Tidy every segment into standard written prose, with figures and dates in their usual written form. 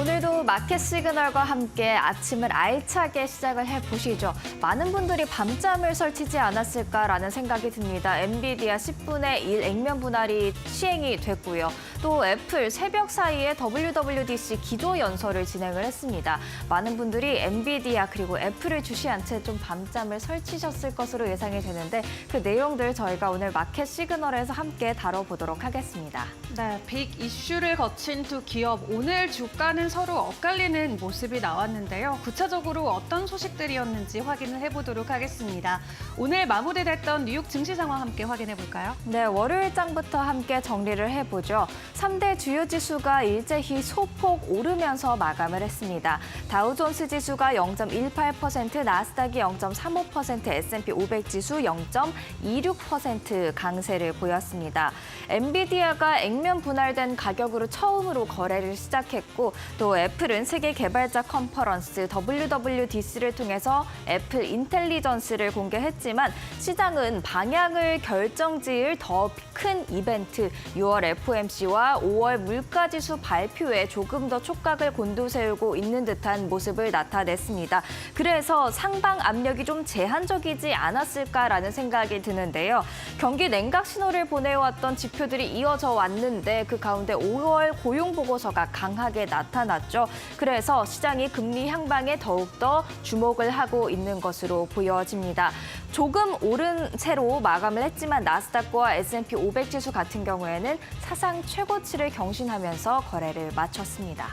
오늘도 마켓 시그널과 함께 아침을 알차게 시작을 해보시죠. 많은 분들이 밤잠을 설치지 않았을까라는 생각이 듭니다. 엔비디아 10분의 1 액면 분할이 시행이 됐고요. 또 애플 새벽 사이에 WWDC 기조 연설을 진행을 했습니다. 많은 분들이 엔비디아 그리고 애플을 주시한 채 좀 밤잠을 설치셨을 것으로 예상이 되는데 그 내용들 저희가 오늘 마켓 시그널에서 함께 다뤄보도록 하겠습니다. 네, 빅 이슈를 거친 두 기업, 오늘 주가는 서로 엇갈리는 모습이 나왔는데요. 구체적으로 어떤 소식들이었는지 확인을 해보도록 하겠습니다. 오늘 마무리됐던 뉴욕 증시 상황 함께 확인해 볼까요? 네, 월요일장부터 함께 정리를 해보죠. 3대 주요 지수가 일제히 소폭 오르면서 마감을 했습니다. 다우존스 지수가 0.18%, 나스닥이 0.35%, S&P 500 지수 0.26% 강세를 보였습니다. 엔비디아가 액면 분할된 가격으로 처음으로 거래를 시작했고 또 애플은 세계 개발자 컨퍼런스 WWDC를 통해서 애플 인텔리전스를 공개했지만 시장은 방향을 결정지을 더 큰 이벤트 6월 FOMC와 5월 물가지수 발표에 조금 더 촉각을 곤두세우고 있는 듯한 모습을 나타냈습니다. 그래서 상방 압력이 좀 제한적이지 않았을까라는 생각이 드는데요. 경기 냉각 신호를 보내왔던 지표들이 이어져 왔는데 그 가운데 5월 고용 보고서가 강하게 나타났죠. 그래서 시장이 금리 향방에 더욱더 주목을 하고 있는 것으로 보여집니다. 조금 오른 채로 마감을 했지만 나스닥과 S&P 500 지수 같은 경우에는 사상 최고치를 경신하면서 거래를 마쳤습니다.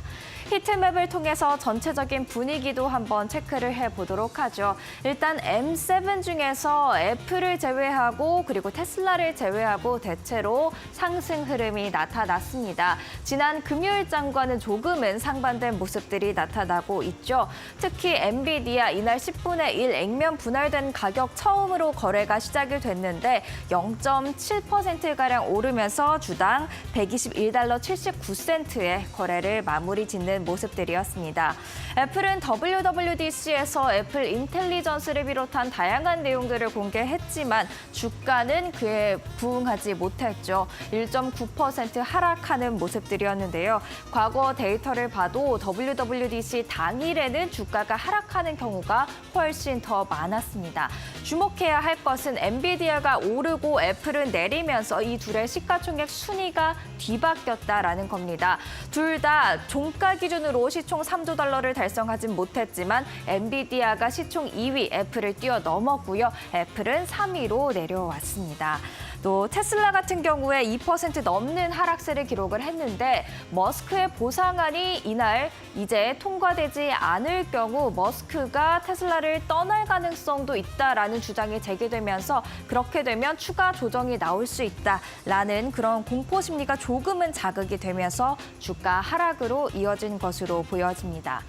히트맵을 통해서 전체적인 분위기도 한번 체크를 해보도록 하죠. 일단 M7 중에서 애플을 제외하고 그리고 테슬라를 제외하고 대체로 상승 흐름이 나타났습니다. 지난 금요일장과는 조금은 상반된 모습들이 나타나고 있죠. 특히 엔비디아 이날 10분의 1 액면 분할된 가격 처음으로 거래가 시작이 됐는데 0.7%가량 오르면서 주당 121달러 79센트의 거래를 마무리 짓는 모습들이었습니다. 애플은 WWDC에서 애플 인텔리전스를 비롯한 다양한 내용들을 공개했지만 주가는 그에 부응하지 못했죠. 1.9% 하락하는 모습들이었는데요. 과거 데이터를 봐도 WWDC 당일에는 주가가 하락하는 경우가 훨씬 더 많았습니다. 주목해야 할 것은 엔비디아가 오르고 애플은 내리면서 이 둘의 시가총액 순위가 뒤바뀌었다라는 겁니다. 둘 다 종가 기준으로 시총 3조 달러를 달성하진 못했지만 엔비디아가 시총 2위 애플을 뛰어넘었고요. 애플은 3위로 내려왔습니다. 또 테슬라 같은 경우에 2% 넘는 하락세를 기록을 했는데 머스크의 보상안이 이날 이제 통과되지 않을 경우 머스크가 테슬라를 떠날 가능성도 있다라는 주장이 제기되면서 그렇게 되면 추가 조정이 나올 수 있다라는 그런 공포 심리가 조금은 자극이 되면서 주가 하락으로 이어진 것으로 보여집니다.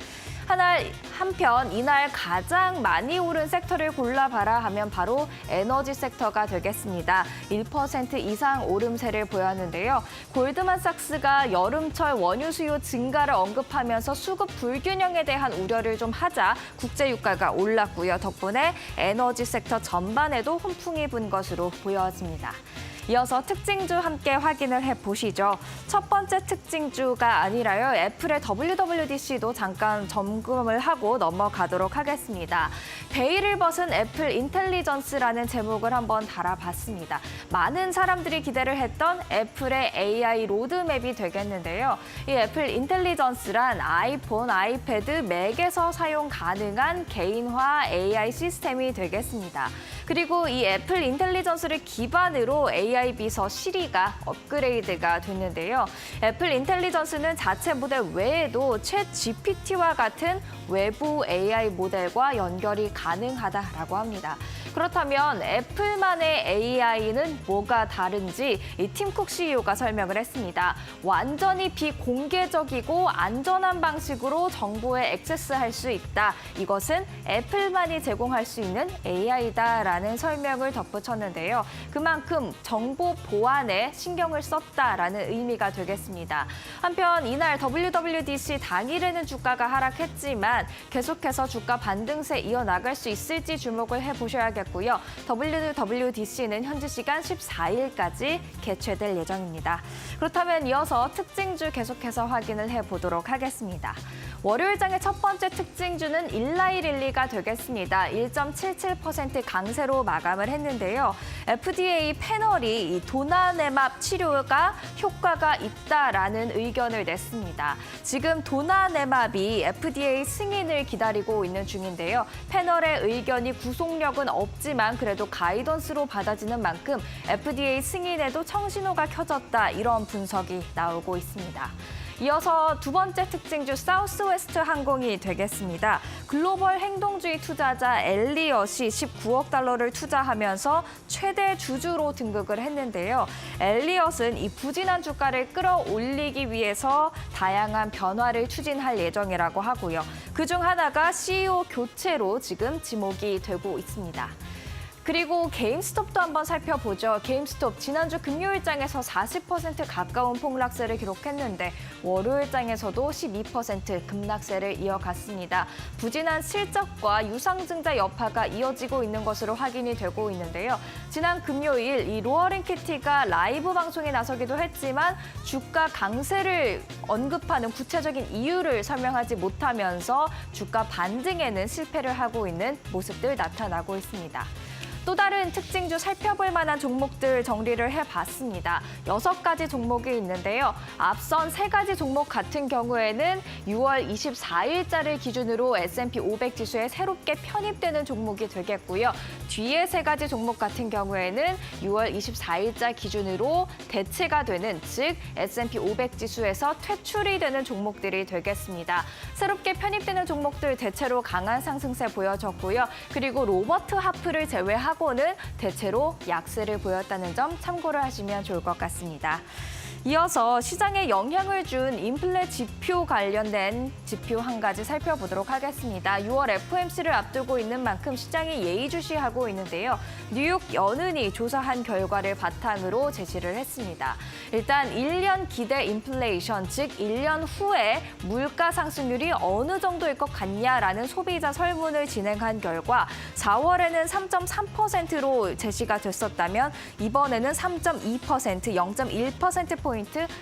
한편 이날 가장 많이 오른 섹터를 골라봐라 하면 바로 에너지 섹터가 되겠습니다. 1% 이상 오름세를 보였는데요. 골드만삭스가 여름철 원유 수요 증가를 언급하면서 수급 불균형에 대한 우려를 좀 하자 국제유가가 올랐고요. 덕분에 에너지 섹터 전반에도 훈풍이 분 것으로 보여집니다. 이어서 특징주 함께 확인을 해보시죠. 첫 번째 특징주가 아니라요. 애플의 WWDC도 잠깐 점검을 하고 넘어가도록 하겠습니다. 베일을 벗은 애플 인텔리전스라는 제목을 한번 달아봤습니다. 많은 사람들이 기대를 했던 애플의 AI 로드맵이 되겠는데요. 이 애플 인텔리전스란 아이폰, 아이패드, 맥에서 사용 가능한 개인화 AI 시스템이 되겠습니다. 그리고 이 애플 인텔리전스를 기반으로 AI 비서 시리가 업그레이드가 됐는데요. 애플 인텔리전스는 자체 모델 외에도 챗 GPT와 같은 외부 AI 모델과 연결이 가능하다라고 합니다. 그렇다면 애플만의 AI는 뭐가 다른지 이 팀 쿡 CEO가 설명을 했습니다. 완전히 비공개적이고 안전한 방식으로 정보에 액세스할 수 있다. 이것은 애플만이 제공할 수 있는 AI다라는 설명을 덧붙였는데요. 그만큼 정보 보안에 신경을 썼다라는 의미가 되겠습니다. 한편 이날 WWDC 당일에는 주가가 하락했지만 계속해서 주가 반등세 이어나갈 수 있을지 주목을 해보셔야겠고 시작됐고요. WWDC는 현지 시간 14일까지 개최될 예정입니다. 그렇다면 이어서 특징주 계속해서 확인을 해보도록 하겠습니다. 월요일장의 첫 번째 특징주는 일라이 릴리가 되겠습니다. 1.77% 강세로 마감을 했는데요. FDA 패널이 이 도나네맙 치료가 효과가 있다라는 의견을 냈습니다. 지금 도나네맙이 FDA 승인을 기다리고 있는 중인데요. 패널의 의견이 구속력은 없지만 그래도 가이던스로 받아지는 만큼 FDA 승인에도 청신호가 켜졌다, 이런 분석이 나오고 있습니다. 이어서 두 번째 특징주 사우스웨스트 항공이 되겠습니다. 글로벌 행동주의 투자자 엘리엇이 19억 달러를 투자하면서 최대 주주로 등극을 했는데요. 엘리엇은 이 부진한 주가를 끌어올리기 위해서 다양한 변화를 추진할 예정이라고 하고요. 그중 하나가 CEO 교체로 지금 지목이 되고 있습니다. 그리고 게임스톱도 한번 살펴보죠. 게임스톱 지난주 금요일장에서 40% 가까운 폭락세를 기록했는데 월요일장에서도 12% 급락세를 이어갔습니다. 부진한 실적과 유상증자 여파가 이어지고 있는 것으로 확인이 되고 있는데요. 지난 금요일 이 로어링키티가 라이브 방송에 나서기도 했지만 주가 강세를 언급하는 구체적인 이유를 설명하지 못하면서 주가 반등에는 실패를 하고 있는 모습들 나타나고 있습니다. 또 다른 특징주 살펴볼 만한 종목들 정리를 해봤습니다. 6가지 종목이 있는데요. 앞선 3가지 종목 같은 경우에는 6월 24일자를 기준으로 S&P 500 지수에 새롭게 편입되는 종목이 되겠고요. 뒤에 3가지 종목 같은 경우에는 6월 24일자 기준으로 대체가 되는, 즉 S&P 500 지수에서 퇴출이 되는 종목들이 되겠습니다. 새롭게 편입되는 종목들 대체로 강한 상승세 보여졌고요. 그리고 로버트 하프를 제외하고 는 대체로 약세를 보였다는 점 참고를 하시면 좋을 것 같습니다. 이어서 시장에 영향을 준 인플레 지표 관련된 지표 한 가지 살펴보도록 하겠습니다. 6월 FOMC를 앞두고 있는 만큼 시장이 예의주시하고 있는데요. 뉴욕 연은이 조사한 결과를 바탕으로 제시를 했습니다. 일단 1년 기대 인플레이션, 즉 1년 후에 물가 상승률이 어느 정도일 것 같냐라는 소비자 설문을 진행한 결과 4월에는 3.3%로 제시가 됐었다면 이번에는 3.2%, 0.1%포인트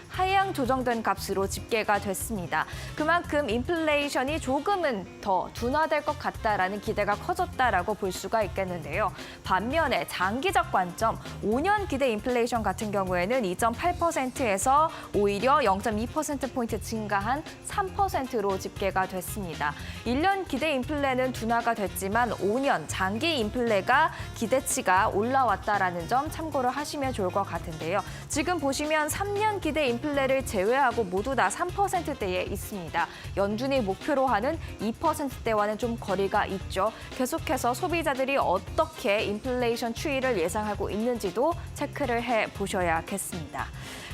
하향 조정된 값으로 집계가 됐습니다. 그만큼 인플레이션이 조금은 더 둔화될 것 같다라는 기대가 커졌다라고 볼 수가 있겠는데요. 반면에 장기적 관점, 5년 기대 인플레이션 같은 경우에는 2.8%에서 오히려 0.2%포인트 증가한 3%로 집계가 됐습니다. 1년 기대 인플레는 둔화가 됐지만 5년 장기 인플레가 기대치가 올라왔다라는 점 참고를 하시면 좋을 것 같은데요. 지금 보시면 3년 기대 인플레를 제외하고 모두 다 3%대에 있습니다. 연준이 목표로 하는 2%대와는 좀 거리가 있죠. 계속해서 소비자들이 어떻게 인플레이션 추이를 예상하고 있는지도 체크를 해보셔야겠습니다.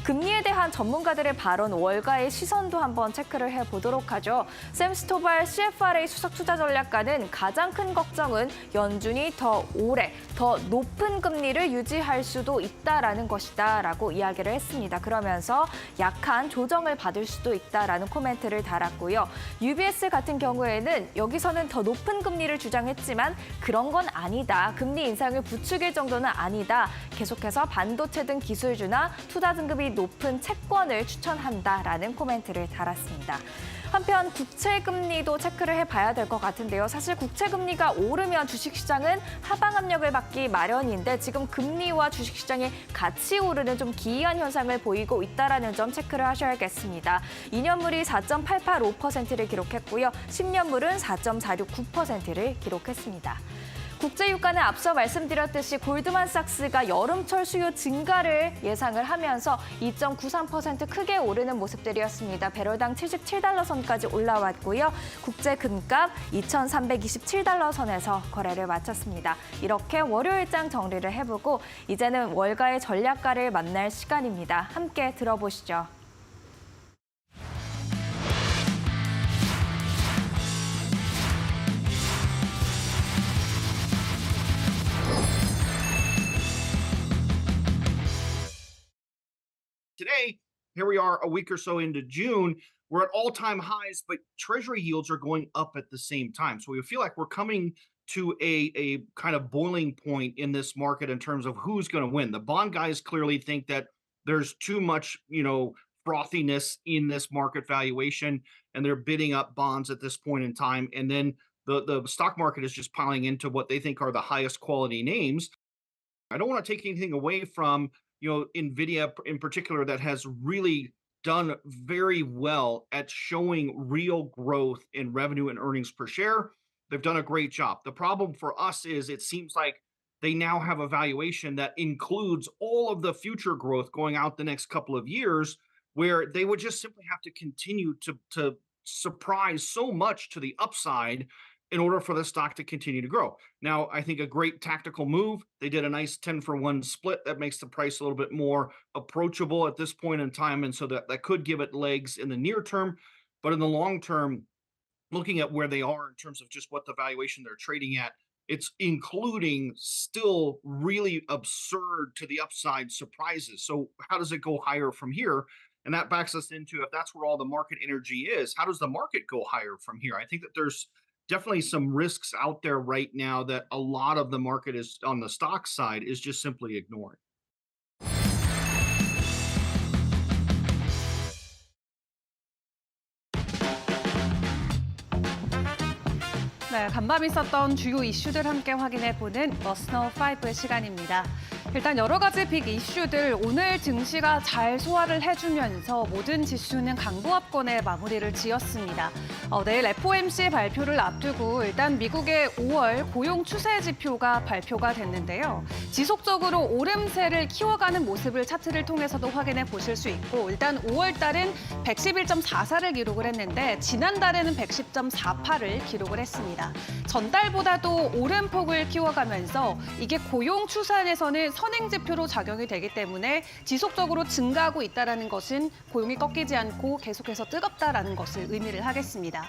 금리에 대한 전문가들의 발언, 월가의 시선도 한번 체크를 해보도록 하죠. 샘 스토발 CFRA 수석투자전략가는 가장 큰 걱정은 연준이 더 오래, 더 높은 금리를 유지할 수도 있다라는 것이다라고 이야기를 했습니다. 그러면서 약한 조정을 받을 수도 있다라는 코멘트를 달았고요. UBS 같은 경우에는 여기서는 더 높은 금리를 주장했지만 그런 건 아니다. 금리 인상을 부추길 정도는 아니다. 계속해서 반도체 등 기술주나 투자 등급이 높은 채권을 추천한다라는 코멘트를 달았습니다. 한편 국채금리도 체크를 해봐야 될 것 같은데요. 사실 국채금리가 오르면 주식시장은 하방 압력을 받기 마련인데 지금 금리와 주식시장이 같이 오르는 좀 기이한 현상을 보이고 있다는 점 체크를 하셔야겠습니다. 2년물이 4.885%를 기록했고요. 10년물은 4.469%를 기록했습니다. 국제유가는 앞서 말씀드렸듯이 골드만삭스가 여름철 수요 증가를 예상을 하면서 2.93% 크게 오르는 모습들이었습니다. 배럴당 77달러 선까지 올라왔고요. 국제금값 2,327달러 선에서 거래를 마쳤습니다. 이렇게 월요일장 정리를 해보고 이제는 월가의 전략가를 만날 시간입니다. 함께 들어보시죠. Today, here we are a week or so into June. We're at all-time highs, but Treasury yields are going up at the same time. So we feel like we're coming to a kind of boiling point in this market in terms of who's going to win. The bond guys clearly think that there's too much, frothiness in this market valuation, and they're bidding up bonds at this point in time. And then the stock market is just piling into what they think are the highest quality names. I don't want to take anything away from, Nvidia in particular, that has really done very well at showing real growth in revenue and earnings per share. They've done a great job. The problem for us is it seems like they now have a valuation that includes all of the future growth going out the next couple of years, where they would just simply have to continue to surprise so much to the upside in order for the stock to continue to grow. Now, I think a great tactical move. They did a nice 10-for-1 split that makes the price a little bit more approachable at this point in time. And so that could give it legs in the near term. But in the long term, looking at where they are in terms of just what the valuation they're trading at, it's including still really absurd to the upside surprises. So how does it go higher from here? And that backs us into, if that's where all the market energy is, how does the market go higher from here? I think that there's definitely some risks out there right now that a lot of the market is on the stock side is just simply ignoring. 네, 간밤 있었던 주요 이슈들 함께 확인해보는 머스너 5 시간입니다. 일단 여러 가지 빅 이슈들 오늘 증시가 잘 소화를 해주면서 모든 지수는 강보합권에 마무리를 지었습니다. 내일 FOMC 발표를 앞두고 일단 미국의 5월 고용 추세 지표가 발표가 됐는데요. 지속적으로 오름세를 키워가는 모습을 차트를 통해서도 확인해 보실 수 있고, 일단 5월 달은 111.44를 기록을 했는데 지난달에는 110.48을 기록을 했습니다. 전달보다도 오름폭을 키워가면서 이게 고용 추산에서는 선행 지표로 작용이 되기 때문에 지속적으로 증가하고 있다는 것은 고용이 꺾이지 않고 계속해서 뜨겁다라는 것을 의미를 하겠습니다.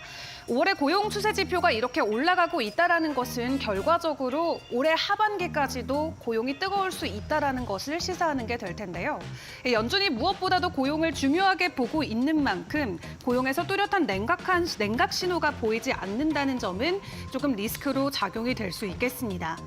5월의 고용 추세 지표가 이렇게 올라가고 있다는 것은 결과적으로 올해 하반기까지도 고용이 뜨거울 수 있다는 것을 시사하는 게 될 텐데요. 연준이 무엇보다도 고용을 중요하게 보고 있는 만큼 고용에서 뚜렷한 냉각 신호가 보이지 않는다는 점은 조금 리스크로 작용이 될 수 있겠습니다.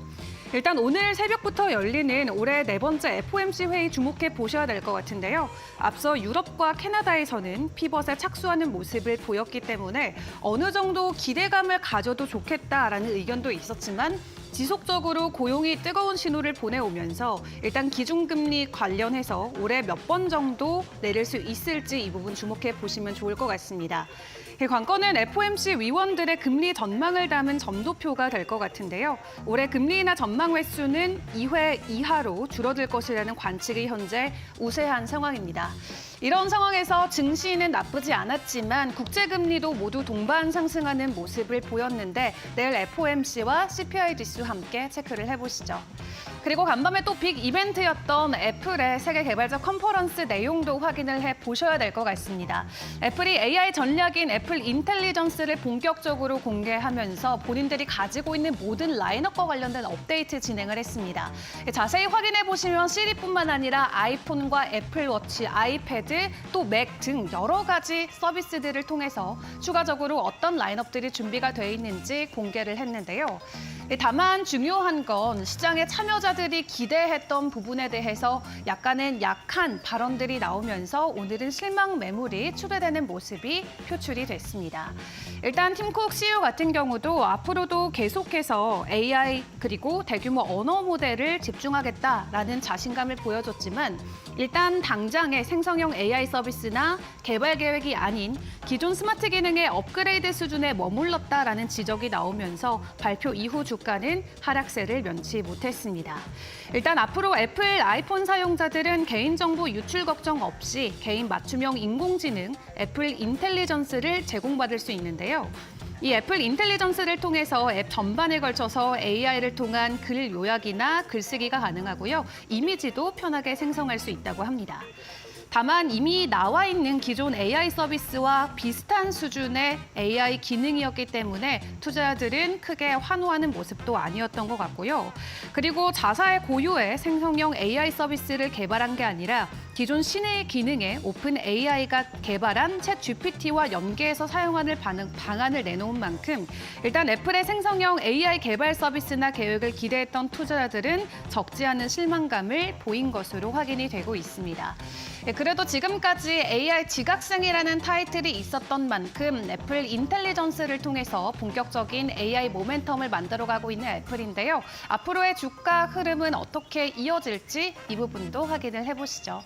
일단 오늘 새벽부터 열리는 올해 4번째 FOMC 회의 주목해 보셔야 될 것 같은데요. 앞서 유럽과 캐나다에서는 피벗에 착수하는 모습을 보였기 때문에 어느 정도 기대감을 가져도 좋겠다라는 의견도 있었지만 지속적으로 고용이 뜨거운 신호를 보내오면서 일단 기준금리 관련해서 올해 몇 번 정도 내릴 수 있을지 이 부분 주목해 보시면 좋을 것 같습니다. 관건은 FOMC 위원들의 금리 전망을 담은 점도표가 될 것 같은데요. 올해 금리 인하 전망 횟수는 2회 이하로 줄어들 것이라는 관측이 현재 우세한 상황입니다. 이런 상황에서 증시는 나쁘지 않았지만 국제금리도 모두 동반 상승하는 모습을 보였는데 내일 FOMC와 CPI 지수 함께 체크를 해보시죠. 그리고 간밤에 또 빅 이벤트였던 애플의 세계 개발자 컨퍼런스 내용도 확인을 해보셔야 될 것 같습니다. 애플이 AI 전략인 애플 인텔리전스를 본격적으로 공개하면서 본인들이 가지고 있는 모든 라인업과 관련된 업데이트 진행을 했습니다. 자세히 확인해보시면 시리뿐만 아니라 아이폰과 애플워치, 아이패드, 또 맥 등 여러 가지 서비스들을 통해서 추가적으로 어떤 라인업들이 준비가 돼 있는지 공개를 했는데요. 다만 중요한 건 시장의 참여자들이 기대했던 부분에 대해서 약간은 약한 발언들이 나오면서 오늘은 실망 매물이 출회되는 모습이 표출이 됐습니다. 일단 팀쿡 CEO 같은 경우도 앞으로도 계속해서 AI 그리고 대규모 언어 모델을 집중하겠다라는 자신감을 보여줬지만 일단 당장의 생성형 AI 서비스나 개발 계획이 아닌 기존 스마트 기능의 업그레이드 수준에 머물렀다라는 지적이 나오면서 발표 이후 주가는 하락세를 면치 못했습니다. 일단 앞으로 애플 아이폰 사용자들은 개인정보 유출 걱정 없이 개인 맞춤형 인공지능 애플 인텔리전스를 제공받을 수 있는데요. 이 애플 인텔리전스를 통해서 앱 전반에 걸쳐서 AI를 통한 글 요약이나 글쓰기가 가능하고요. 이미지도 편하게 생성할 수 있다고 합니다. 다만 이미 나와 있는 기존 AI 서비스와 비슷한 수준의 AI 기능이었기 때문에 투자자들은 크게 환호하는 모습도 아니었던 것 같고요. 그리고 자사의 고유의 생성형 AI 서비스를 개발한 게 아니라 기존 시내의 기능에 오픈 AI가 개발한 챗 GPT와 연계해서 사용하는 방안을 내놓은 만큼 일단 애플의 생성형 AI 개발 서비스나 계획을 기대했던 투자자들은 적지 않은 실망감을 보인 것으로 확인이 되고 있습니다. 그래도 지금까지 AI 지각생이라는 타이틀이 있었던 만큼 애플 인텔리전스를 통해서 본격적인 AI 모멘텀을 만들어가고 있는 애플인데요. 앞으로의 주가 흐름은 어떻게 이어질지 이 부분도 확인을 해보시죠.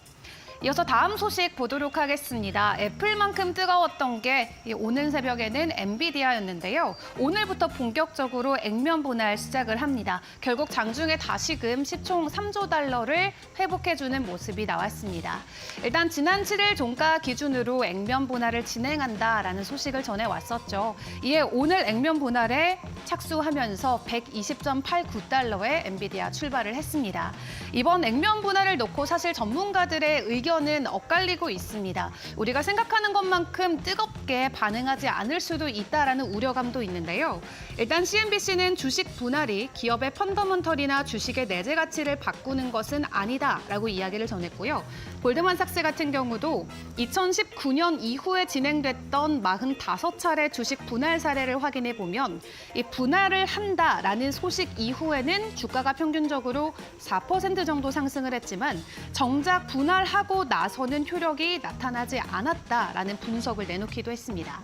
이어서 다음 소식 보도록 하겠습니다. 애플만큼 뜨거웠던 게 오늘 새벽에는 엔비디아였는데요. 오늘부터 본격적으로 액면 분할 시작을 합니다. 결국 장중에 다시금 시총 3조 달러를 회복해주는 모습이 나왔습니다. 일단 지난 7일 종가 기준으로 액면 분할을 진행한다라는 소식을 전해왔었죠. 이에 오늘 액면 분할에 착수하면서 120.89달러에 엔비디아 출발을 했습니다. 이번 액면 분할을 놓고 사실 전문가들의 의견은 엇갈리고 있습니다. 우리가 생각하는 것만큼 뜨겁게 반응하지 않을 수도 있다라는 우려감도 있는데요. 일단 CNBC는 주식 분할이 기업의 펀더먼털이나 주식의 내재 가치를 바꾸는 것은 아니다라고 이야기를 전했고요. 골드만삭스 같은 경우도 2019년 이후에 진행됐던 45차례 주식 분할 사례를 확인해 보면 이 분할을 한다라는 소식 이후에는 주가가 평균적으로 4% 정도 상승을 했지만 정작 분할하고 나서는 효력이 나타나지 않았다라는 분석을 내놓기도 했습니다.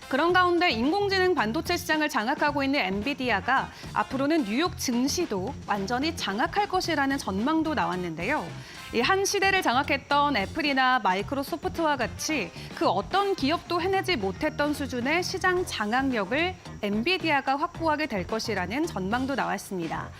그런 가운데 인공지능 반도체 시장을 장악하고 있는 엔비디아가 앞으로는 뉴욕 증시도 완전히 장악할 것이라는 전망도 나왔는데요. 이 한 시대를 장악했던 애플이나 마이크로소프트와 같이 그 어떤 기업도 해내지 못했던 수준의 시장 장악력을 엔비디아가 확보하게 될 것이라는 전망도 나왔습니다.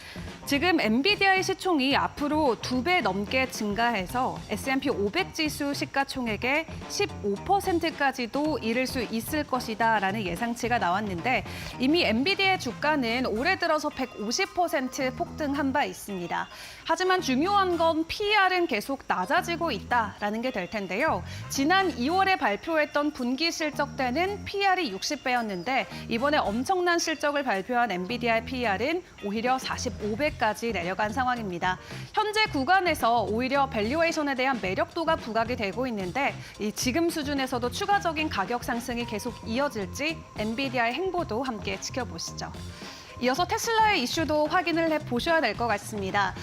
지금 엔비디아의 시총이 앞으로 2배 넘게 증가해서 S&P 500 지수 시가총액의 15%까지도 이를 수 있을 것이다라는 예상치가 나왔는데 이미 엔비디아의 주가는 올해 들어서 150% 폭등한 바 있습니다. 하지만 중요한 건 PER은 계속 낮아지고 있다라는 게 될 텐데요. 지난 2월에 발표했던 분기 실적 때는 PER이 60배였는데 이번에 엄청난 실적을 발표한 엔비디아의 PER은 오히려 45배까지 내려간 상황입니다. 현재 구간에서 오히려 밸류에이션에 대한 매력도가 부각이 되고 있는데 이 지금 수준에서도 추가적인 가격 상승이 계속 이어질지 엔비디아의 행보도 함께 지켜보시죠. 이어서 테슬라의 이슈도 확인을 해보셔야 될 것 같습니다.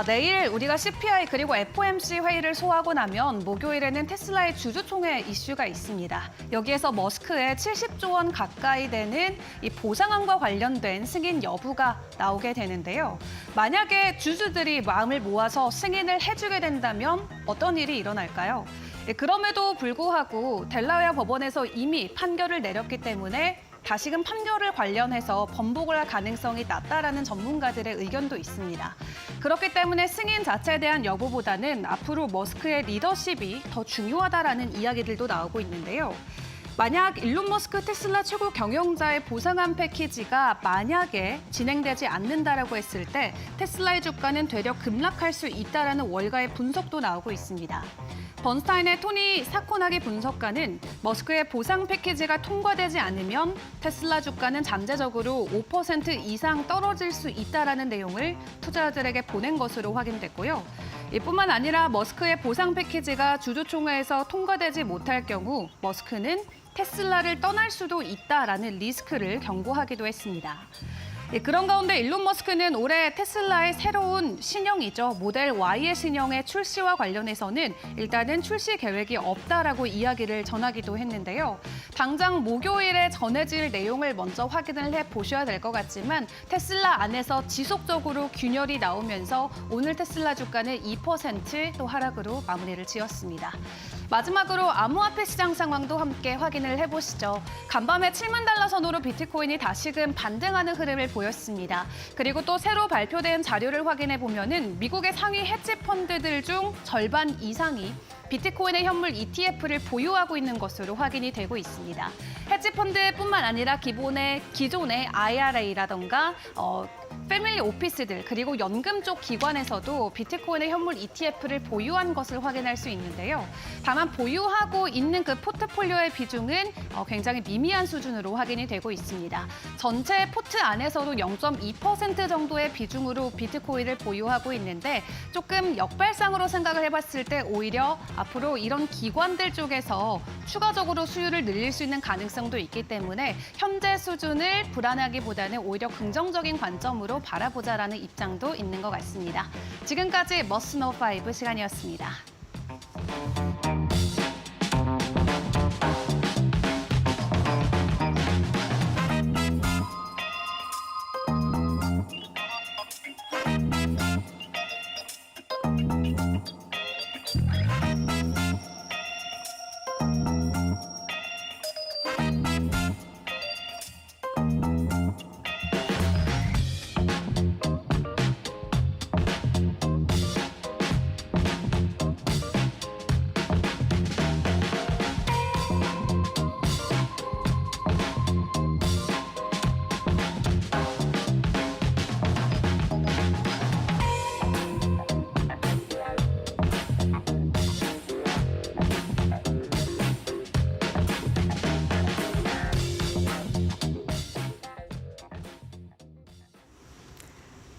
내일 우리가 CPI 그리고 FOMC 회의를 소화하고 나면 목요일에는 테슬라의 주주총회 이슈가 있습니다. 여기에서 머스크의 70조 원 가까이 되는 이 보상안과 관련된 승인 여부가 나오게 되는데요. 만약에 주주들이 마음을 모아서 승인을 해주게 된다면 어떤 일이 일어날까요? 그럼에도 불구하고 델라웨어 법원에서 이미 판결을 내렸기 때문에 다시금 판결을 관련해서 번복을 할 가능성이 낮다라는 전문가들의 의견도 있습니다. 그렇기 때문에 승인 자체에 대한 여부보다는 앞으로 머스크의 리더십이 더 중요하다라는 이야기들도 나오고 있는데요. 만약 일론 머스크 테슬라 최고 경영자의 보상안 패키지가 만약에 진행되지 않는다라고 했을 때 테슬라의 주가는 되려 급락할 수 있다라는 월가의 분석도 나오고 있습니다. 번스타인의 토니 사코나기 분석가는 머스크의 보상 패키지가 통과되지 않으면 테슬라 주가는 잠재적으로 5% 이상 떨어질 수 있다라는 내용을 투자자들에게 보낸 것으로 확인됐고요. 이뿐만 아니라 머스크의 보상 패키지가 주주총회에서 통과되지 못할 경우 머스크는 테슬라를 떠날 수도 있다라는 리스크를 경고하기도 했습니다. 그런 가운데 일론 머스크는 올해 테슬라의 새로운 신형이죠. 모델 Y의 신형의 출시와 관련해서는 일단은 출시 계획이 없다라고 이야기를 전하기도 했는데요. 당장 목요일에 전해질 내용을 먼저 확인을 해보셔야 될 것 같지만 테슬라 안에서 지속적으로 균열이 나오면서 오늘 테슬라 주가는 2% 하락으로 마무리를 지었습니다. 마지막으로 암호화폐 시장 상황도 함께 확인을 해보시죠. 간밤에 7만 달러 선으로 비트코인이 다시금 반등하는 흐름을 보였습니다. 그리고 또 새로 발표된 자료를 확인해 보면은 미국의 상위 헤지 펀드들 중 절반 이상이 비트코인의 현물 ETF를 보유하고 있는 것으로 확인이 되고 있습니다. 헤지 펀드뿐만 아니라 기존의 IRA라던가 패밀리 오피스들 그리고 연금 쪽 기관에서도 비트코인의 현물 ETF를 보유한 것을 확인할 수 있는데요. 다만 보유하고 있는 그 포트폴리오의 비중은 굉장히 미미한 수준으로 확인이 되고 있습니다. 전체 포트 안에서도 0.2% 정도의 비중으로 비트코인을 보유하고 있는데 조금 역발상으로 생각을 해봤을 때 오히려 앞으로 이런 기관들 쪽에서 추가적으로 수요를 늘릴 수 있는 가능성도 있기 때문에 현재 수준을 불안하기보다는 오히려 긍정적인 관점으로 바라보자라는 입장도 있는 것 같습니다. 지금까지 머스노5 시간이었습니다.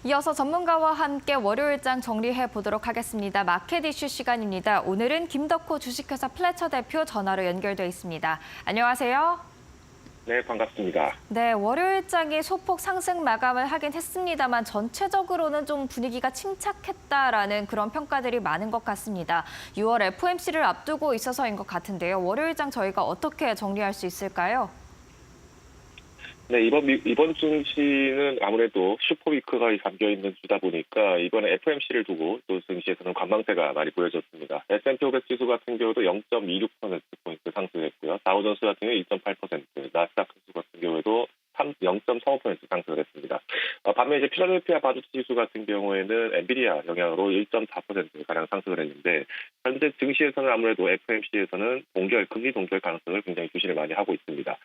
이어서 전문가와 함께 월요일장 정리해 보도록 하겠습니다. 마켓 이슈 시간입니다. 오늘은 김덕호 주식회사 플래처 대표 전화로 연결돼 있습니다. 안녕하세요. 네, 반갑습니다. 네, 월요일장이 소폭 상승 마감을 하긴 했습니다만 전체적으로는 좀 분위기가 침착했다라는 그런 평가들이 많은 것 같습니다. 6월 FOMC를 앞두고 있어서인 것 같은데요. 월요일장 저희가 어떻게 정리할 수 있을까요? 네, 이번 증시는 아무래도 슈퍼위크가 담겨 있는 주다 보니까 이번에 FOMC를 두고 또 증시에서는 관망세가 많이 보여졌습니다. S&P 500 지수 같은 경우도 0.26%포인트 상승했고요. 다우존스 같은 경우 2.8%, 나스닥 지수 같은 경우에도 0.35% 상승을 했습니다. 반면 이제 필라델피아 바둑 지수 같은 경우에는 엔비디아 영향으로 1.4%가량 상승을 했는데 현재 증시에서는 아무래도 FOMC에서는 금리 동결 가능성을 굉장히 주시를 많이 하고 있습니다.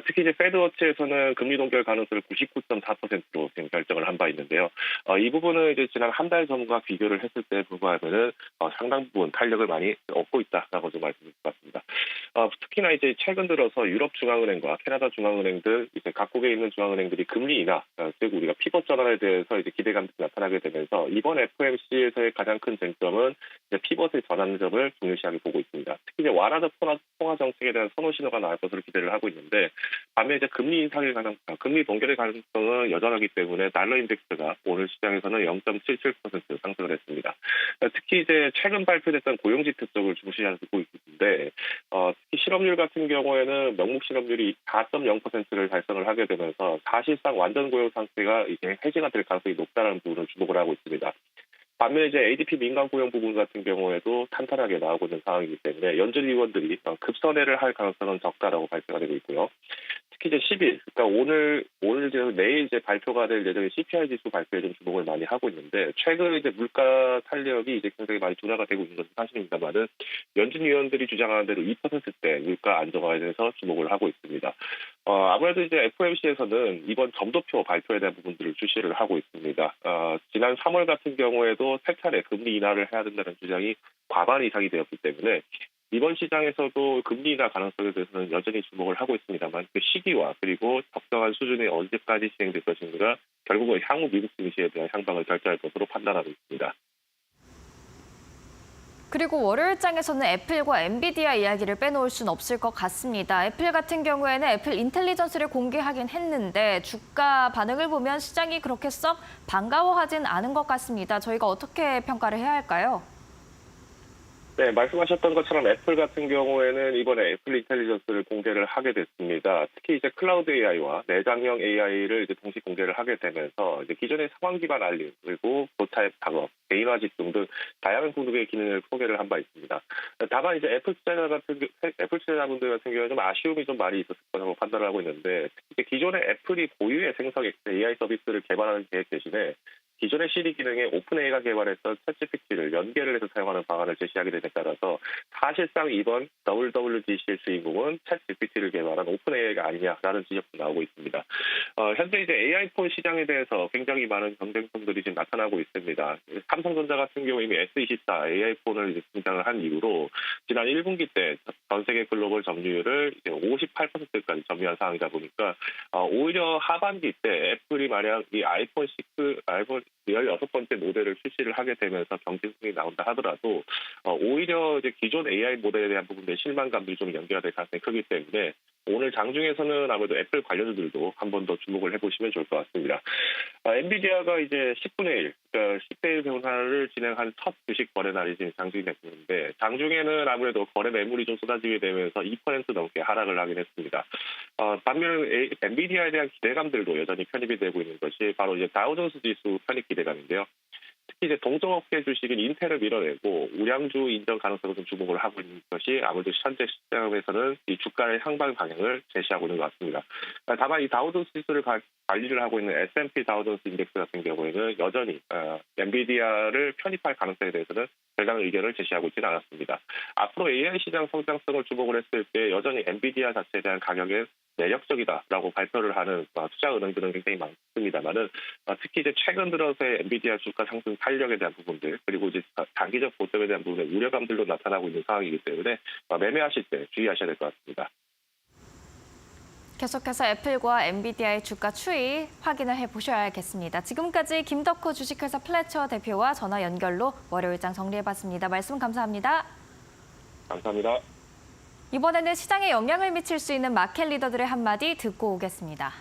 특히 이제 패드워치에서는 금리 동결 가능성을 99.4%로 지금 결정을 한 바 있는데요. 이 부분은 이제 지난 한 달 전과 비교를 했을 때 불과하면은 상당 부분 탄력을 많이 얻고 있다라고 좀 말씀드릴 것 같습니다. 특히나 이제 최근 들어서 유럽 중앙은행과 캐나다 중앙은행 등 이제 각국에 있는 중앙은행들이 금리 인하, 즉 우리가 피벗 전환에 대해서 이제 기대감이 나타나게 되면서 이번 FOMC에서의 가장 큰 쟁점은 이제 피벗의 전환점을 중요시하게 보고 있습니다. 특히 이제 완화적 통화 정책에 대한 선호 신호가 나올 것으로 기대를 하고 있는데 반면 이제 금리 인상의 가능성, 금리 동결의 가능성은 여전하기 때문에 달러 인덱스가 오늘 시장에서는 0.77% 상승을 했습니다. 특히 이제 최근 발표됐던 고용지표 쪽을 중시하고 있는데 특히 실업률 같은 경우에는 명목 실업률이 4.0%를 달성을 하게 되면서 사실상 완전 고용 상태가 이제 해지가 될 가능성이 높다는 부분을 주목을 하고 있습니다. 반면 이제 ADP 민간 고용 부분 같은 경우에도 탄탄하게 나오고 있는 상황이기 때문에 연준 위원들이 급선회를 할 가능성은 적다라고 발표가 되고 있고요. 특히 이제 10일, 그러니까 오늘 이제 내일 이제 발표가 될 예정인 CPI 지수 발표에 좀 주목을 많이 하고 있는데 최근 이제 물가 탄력이 이제 굉장히 많이 둔화가 되고 있는 것은 사실입니다만은 연준 위원들이 주장하는 대로 2%대 물가 안정화에 대해서 주목을 하고 있습니다. 아무래도 이제 FOMC에서는 이번 점도표 발표에 대한 부분들을 주시를 하고 있습니다. 지난 3월 같은 경우에도 세 차례 금리 인하를 해야 된다는 주장이 과반 이상이 되었기 때문에 이번 시장에서도 금리 인하 가능성에 대해서는 여전히 주목을 하고 있습니다만 그 시기와 그리고 적정한 수준이 언제까지 진행될 것인가 결국은 향후 미국 증시에 대한 향방을 결정할 것으로 판단하고 있습니다. 그리고 월요일장에서는 애플과 엔비디아 이야기를 빼놓을 수는 없을 것 같습니다. 애플 같은 경우에는 애플 인텔리전스를 공개하긴 했는데 주가 반응을 보면 시장이 그렇게 썩 반가워하진 않은 것 같습니다. 저희가 어떻게 평가를 해야 할까요? 네, 말씀하셨던 것처럼 애플 같은 경우에는 이번에 애플 인텔리전스를 공개를 하게 됐습니다. 특히 이제 클라우드 AI와 내장형 AI를 이제 동시 공개를 하게 되면서 이제 기존의 상황 기반 알림 그리고 고타입 작업, 개인화 집중 등 다양한 분야의 기능을 소개를 한 바 있습니다. 다만 이제 애플 투자자분들 같은 경우는 좀 아쉬움이 좀 많이 있었을 거라고 판단을 하고 있는데 특히 이제 기존의 애플이 고유의 생성 AI 서비스를 개발하는 계획 대신에 기존의 시리 기능에 오픈AI가 개발했던 챗GPT를 연계를 해서 사용하는 방안을 제시하게 됨에 따라서 사실상 이번 WWDC의 주인공은 챗GPT를 개발한 오픈AI가 아니냐라는 지적도 나오고 있습니다. 현재 이제 AI폰 시장에 대해서 굉장히 많은 경쟁성들이 지금 나타나고 있습니다. 삼성전자 같은 경우 이미 S24 AI폰을 이제 등장을 한 이후로 지난 1분기 때 전 세계 글로벌 점유율을 이제 58%까지 점유한 상황이다 보니까 오히려 하반기 때 애플이 만약 이 아이폰 16번째 모델을 출시를 하게 되면서 경쟁성이 나온다 하더라도 오히려 이제 기존 AI 모델에 대한 부분의 실망감들이 좀 연계가 될 가능성이 크기 때문에 오늘 장중에서는 아무래도 애플 관련주들도 한 번 더 주목을 해보시면 좋을 것 같습니다. 엔비디아가 이제 10분의 1, 그러니까 10대 1 변화를 진행한 첫 주식 거래 날이 지금 장중이 됐는데 장중에는 아무래도 거래 매물이 좀 쏟아지게 되면서 2% 넘게 하락을 하긴 했습니다. 반면 엔비디아에 대한 기대감들도 여전히 편입이 되고 있는 것이 바로 이제 다우존스 지수 편입 기대감인데요. 특히 이제 동종업계 주식인 인텔을 밀어내고 우량주 인정 가능성을 좀 주목을 하고 있는 것이 아무래도 현재 시장에서는 이 주가의 향방 방향을 제시하고 있는 것 같습니다. 다만 이 다우존스 지수를 관리를 하고 있는 S&P 다우존스 인덱스 같은 경우에는 여전히 엔비디아를 편입할 가능성에 대해서는 별다른 의견을 제시하고 있지는 않았습니다. 앞으로 AI 시장 성장성을 주목을 했을 때 여전히 엔비디아 자체에 대한 가격에 매력적이다라고 발표를 하는 투자 은행들은 굉장히 많습니다만은 특히 이제 최근 들어서의 엔비디아 주가 상승 탄력에 대한 부분들 그리고 이제 단기적 고점에 대한 부분에 우려감들도 나타나고 있는 상황이기 때문에 매매하실 때 주의하셔야 될 것 같습니다. 계속해서 애플과 엔비디아의 주가 추이 확인을 해보셔야겠습니다. 지금까지 김덕호 주식회사 플래처 대표와 전화 연결로 월요일장 정리해봤습니다. 말씀 감사합니다. 감사합니다. 이번에는 시장에 영향을 미칠 수 있는 마켓 리더들의 한마디 듣고 오겠습니다.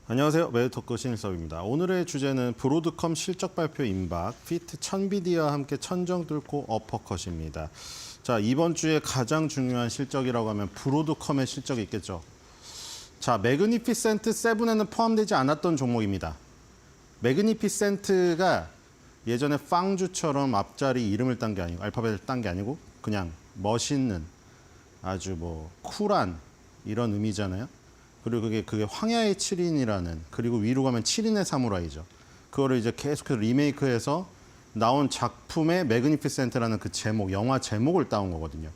안녕하세요. 매드토크 신일섭입니다. 오늘의 주제는 브로드컴 실적 발표 임박, 피트 천비디아와 함께 천정 뚫고 어퍼컷입니다. 자, 이번 주에 가장 중요한 실적이라고 하면 브로드컴의 실적이 있겠죠. 자, 매그니피센트 7에는 포함되지 않았던 종목입니다. 매그니피센트가 예전에 빵주처럼 앞자리 이름을 딴 게 아니고 알파벳을 딴 게 아니고 그냥 멋있는 아주 뭐 쿨한 이런 의미잖아요. 그리고 그게 황야의 7인이라는 그리고 위로 가면 7인의 사무라이죠. 그거를 이제 계속해서 리메이크해서 나온 작품의 매그니피센트라는 그 제목, 영화 제목을 따온 거거든요.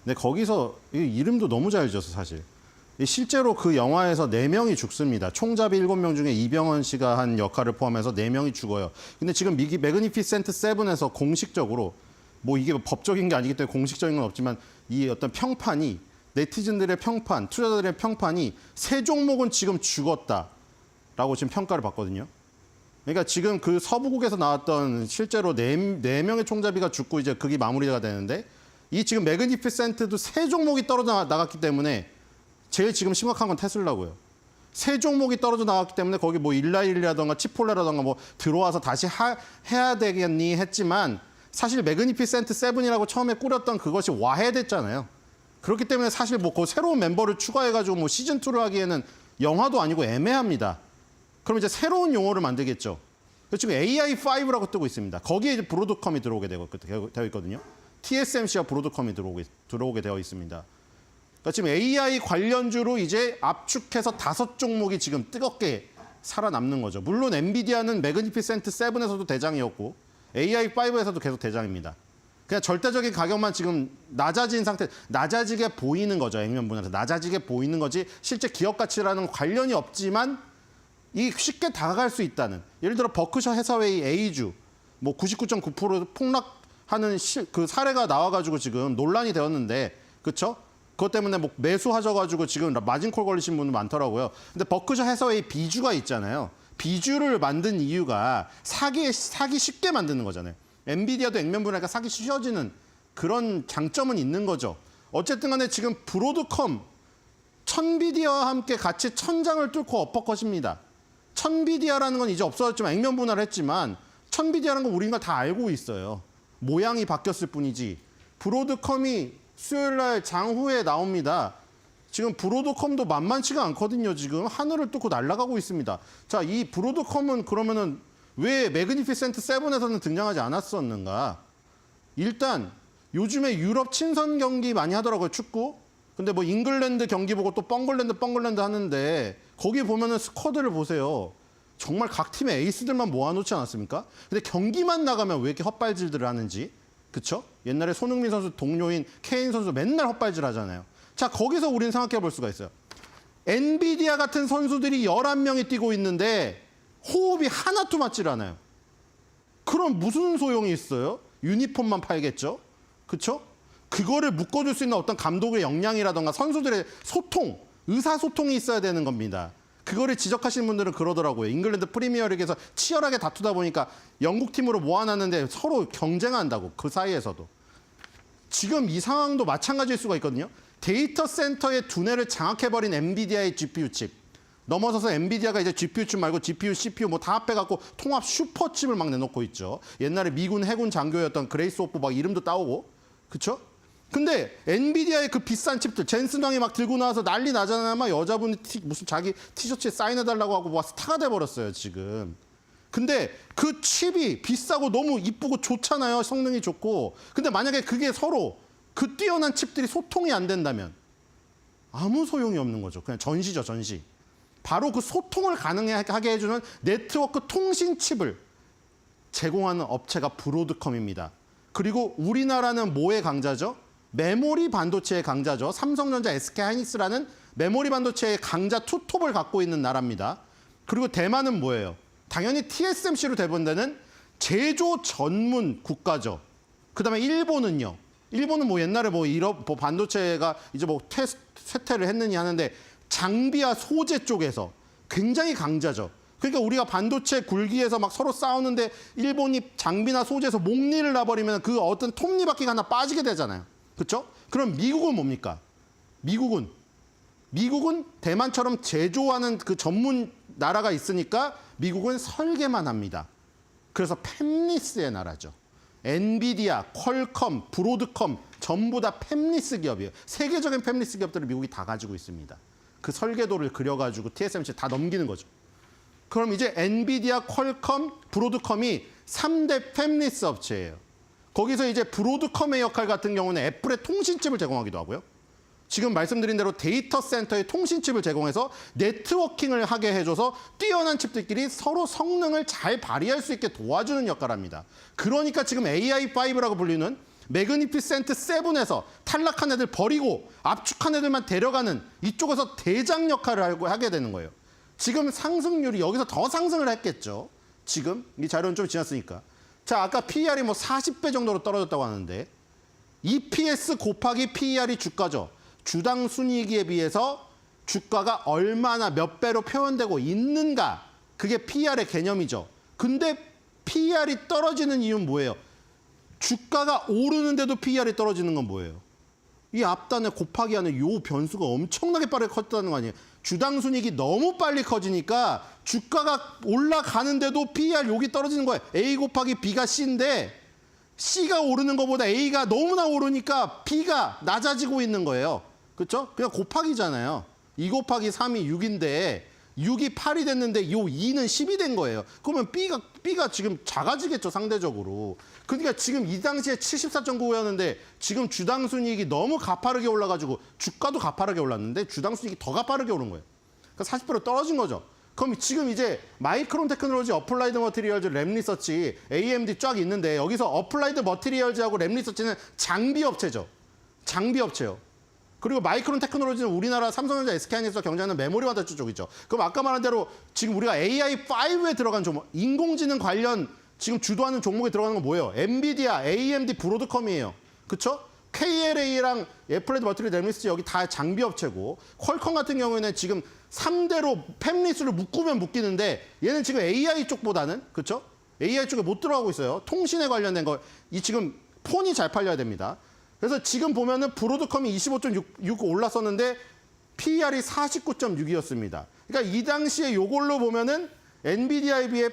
근데 거기서 이름도 너무 잘 지어서 사실. 실제로 그 영화에서 4명이 죽습니다. 총잡이 7명 중에 이병헌 씨가 한 역할을 포함해서 4명이 죽어요. 근데 지금 매그니피센트 7에서 공식적으로 뭐 이게 법적인 게 아니기 때문에 공식적인 건 없지만 이 어떤 평판이 네티즌들의 평판, 투자자들의 평판이 3종목은 지금 죽었다라고 지금 평가를 받거든요. 그러니까 지금 그 서부국에서 나왔던 실제로 4명의 총잡이가 죽고 이제 그게 마무리가 되는데 이 지금 매그니피센트도 3종목이 떨어져 나갔기 때문에 제일 지금 심각한 건 테슬라고요. 3종목이 떨어져 나갔기 때문에 거기 뭐 일라일이라던가 치폴레라던가 뭐 들어와서 다시 해야 되겠니 했지만 사실 매그니피센트 7이라고 처음에 꾸렸던 그것이 와해됐잖아요. 그렇기 때문에 사실 뭐 그 새로운 멤버를 추가해가지고 뭐 시즌2를 하기에는 영화도 아니고 애매합니다. 그럼 이제 새로운 용어를 만들겠죠. 지금 AI5라고 뜨고 있습니다. 거기에 이제 브로드컴이 들어오게 되어 있거든요. TSMC와 브로드컴이 들어오게 되어 있습니다. 그러니까 지금 AI 관련주로 이제 압축해서 5종목이 지금 뜨겁게 살아남는 거죠. 물론 엔비디아는 매그니피센트 7에서도 대장이었고 AI5에서도 계속 대장입니다. 그냥 절대적인 가격만 지금 낮아진 상태, 낮아지게 보이는 거죠. 액면 분할에서 낮아지게 보이는 거지 실제 기업 가치라는 관련이 없지만 이 쉽게 다가갈 수 있다는. 예를 들어 버크셔 해사웨이 A주 뭐 99.9% 폭락하는 그 사례가 나와가지고 지금 논란이 되었는데, 그렇죠? 그것 때문에 뭐 매수하셔가지고 지금 마진콜 걸리신 분들 많더라고요. 근데 버크셔 해사웨이 B주가 있잖아요. B주를 만든 이유가 사기 쉽게 만드는 거잖아요. 엔비디아도 액면 분할가 사기 쉬워지는 그런 장점은 있는 거죠. 어쨌든 간에 지금 브로드컴, 천비디아와 함께 같이 천장을 뚫고 엎어컷입니다. 천비디아라는 건 이제 없어졌지만 액면 분할을 했지만 천비디아라는 건 우리가 다 알고 있어요. 모양이 바뀌었을 뿐이지. 브로드컴이 수요일 날 장후에 나옵니다. 지금 브로드컴도 만만치가 않거든요. 지금 하늘을 뚫고 날아가고 있습니다. 자, 이 브로드컴은 그러면은 왜 매그니피센트 7에서는 등장하지 않았었는가? 일단 요즘에 유럽 친선 경기 많이 하더라고요, 축구. 근데 뭐 잉글랜드 경기 보고 또 뻥글랜드 하는데 거기 보면은 스쿼드를 보세요. 정말 각 팀의 에이스들만 모아놓지 않았습니까? 근데 경기만 나가면 왜 이렇게 헛발질들을 하는지. 그쵸? 옛날에 손흥민 선수 동료인 케인 선수 맨날 헛발질 하잖아요. 자, 거기서 우리는 생각해 볼 수가 있어요. 엔비디아 같은 선수들이 11명이 뛰고 있는데 호흡이 하나도 맞질 않아요. 그럼 무슨 소용이 있어요? 유니폼만 팔겠죠? 그쵸? 그거를 묶어줄 수 있는 어떤 감독의 역량이라던가 선수들의 소통, 의사소통이 있어야 되는 겁니다. 그거를 지적하시는 분들은 그러더라고요. 잉글랜드 프리미어리그에서 치열하게 다투다 보니까 영국 팀으로 모아놨는데 서로 경쟁한다고, 그 사이에서도. 지금 이 상황도 마찬가지일 수가 있거든요. 데이터 센터의 두뇌를 장악해버린 엔비디아의 GPU 칩. 넘어서서 엔비디아가 이제 GPU 칩 말고 GPU, CPU 뭐 다 합해갖고 통합 슈퍼칩을 막 내놓고 있죠. 옛날에 미군 해군 장교였던 그레이스 오프 막 이름도 따오고. 그쵸? 근데 엔비디아의 그 비싼 칩들, 젠슨 왕이 막 들고 나와서 난리 나잖아요. 막 여자분이 무슨 자기 티셔츠에 사인해달라고 하고 막 스타가 돼버렸어요, 지금. 근데 그 칩이 비싸고 너무 이쁘고 좋잖아요. 성능이 좋고. 근데 만약에 그게 서로 그 뛰어난 칩들이 소통이 안 된다면 아무 소용이 없는 거죠. 그냥 전시죠, 전시. 바로 그 소통을 가능하게 해주는 네트워크 통신 칩을 제공하는 업체가 브로드컴입니다. 그리고 우리나라는 뭐의 강자죠? 메모리 반도체의 강자죠. 삼성전자, SK하이닉스라는 메모리 반도체의 강자 투톱을 갖고 있는 나라입니다. 그리고 대만은 뭐예요? 당연히 TSMC로 대본되는 제조 전문 국가죠. 그다음에 일본은요. 일본은 뭐 옛날에 뭐 반도체가 이제 뭐 쇠퇴를 했느니 하는데 장비와 소재 쪽에서 굉장히 강자죠. 그러니까 우리가 반도체 굴기에서 막 서로 싸우는데 일본이 장비나 소재에서 목리를 놔버리면 그 어떤 톱니바퀴가 하나 빠지게 되잖아요. 그렇죠? 그럼 미국은 뭡니까? 미국은 대만처럼 제조하는 그 전문 나라가 있으니까 미국은 설계만 합니다. 그래서 팹리스의 나라죠. 엔비디아, 퀄컴, 브로드컴 전부 다 팹리스 기업이에요. 세계적인 팹리스 기업들을 미국이 다 가지고 있습니다. 그 설계도를 그려가지고 TSMC 다 넘기는 거죠. 그럼 이제 엔비디아, 퀄컴, 브로드컴이 3대 팹리스 업체예요. 거기서 이제 브로드컴의 역할 같은 경우는 애플의 통신칩을 제공하기도 하고요. 지금 말씀드린 대로 데이터 센터의 통신칩을 제공해서 네트워킹을 하게 해줘서 뛰어난 칩들끼리 서로 성능을 잘 발휘할 수 있게 도와주는 역할을 합니다. 그러니까 지금 AI5라고 불리는 매그니피센트 7에서 탈락한 애들 버리고 압축한 애들만 데려가는 이쪽에서 대장 역할을 하게 되는 거예요. 지금 상승률이 여기서 더 상승을 했겠죠. 지금 이 자료는 좀 지났으니까. 자, 아까 PER이 뭐 40배 정도로 떨어졌다고 하는데 EPS 곱하기 PER이 주가죠. 주당 순이익에 비해서 주가가 얼마나 몇 배로 표현되고 있는가. 그게 PER의 개념이죠. 근데 PER이 떨어지는 이유는 뭐예요? 주가가 오르는데도 PER이 떨어지는 건 뭐예요? 이 앞단에 곱하기 하는 요 변수가 엄청나게 빠르게 컸다는 거 아니에요? 주당 순이익이 너무 빨리 커지니까 주가가 올라가는데도 PER 여기 떨어지는 거예요. A 곱하기 B가 C인데 C가 오르는 것보다 A가 너무나 오르니까 B가 낮아지고 있는 거예요. 그렇죠? 그냥 곱하기잖아요. 2 곱하기 3이 6인데 6이 8이 됐는데 요 2는 10이 된 거예요. 그러면 B가 지금 작아지겠죠, 상대적으로. 그러니까 지금 이 당시에 74.9였는데 지금 주당 순이익이 너무 가파르게 올라가지고 주가도 가파르게 올랐는데 주당 순이익이 더 가파르게 오른 거예요. 그러니까 40% 떨어진 거죠. 그럼 지금 이제 마이크론 테크놀로지, 어플라이드 머티리얼즈, 램 리서치, AMD 쫙 있는데 여기서 어플라이드 머티리얼즈하고 램 리서치는 장비 업체죠. 장비 업체요. 그리고 마이크론 테크놀로지는 우리나라 삼성전자, SK하이닉스와 경쟁하는 메모리 반도체 쪽이죠. 그럼 아까 말한 대로 지금 우리가 AI5에 들어간 종목, 인공지능 관련 지금 주도하는 종목에 들어가는 건 뭐예요? 엔비디아, AMD, 브로드컴이에요. 그렇죠? KLA랑 애플레드 머티리얼, 램 리서치 여기 다 장비 업체고, 퀄컴 같은 경우에는 지금 3대로 팹리스를 묶으면 묶이는데 얘는 지금 AI 쪽보다는, 그렇죠? AI 쪽에 못 들어가고 있어요. 통신에 관련된 거. 이 지금 폰이 잘 팔려야 됩니다. 그래서 지금 보면은 브로드컴이 25.6 올랐었는데 PER이 49.6이었습니다. 그러니까 이 당시에 요걸로 보면은 엔비디아에 비해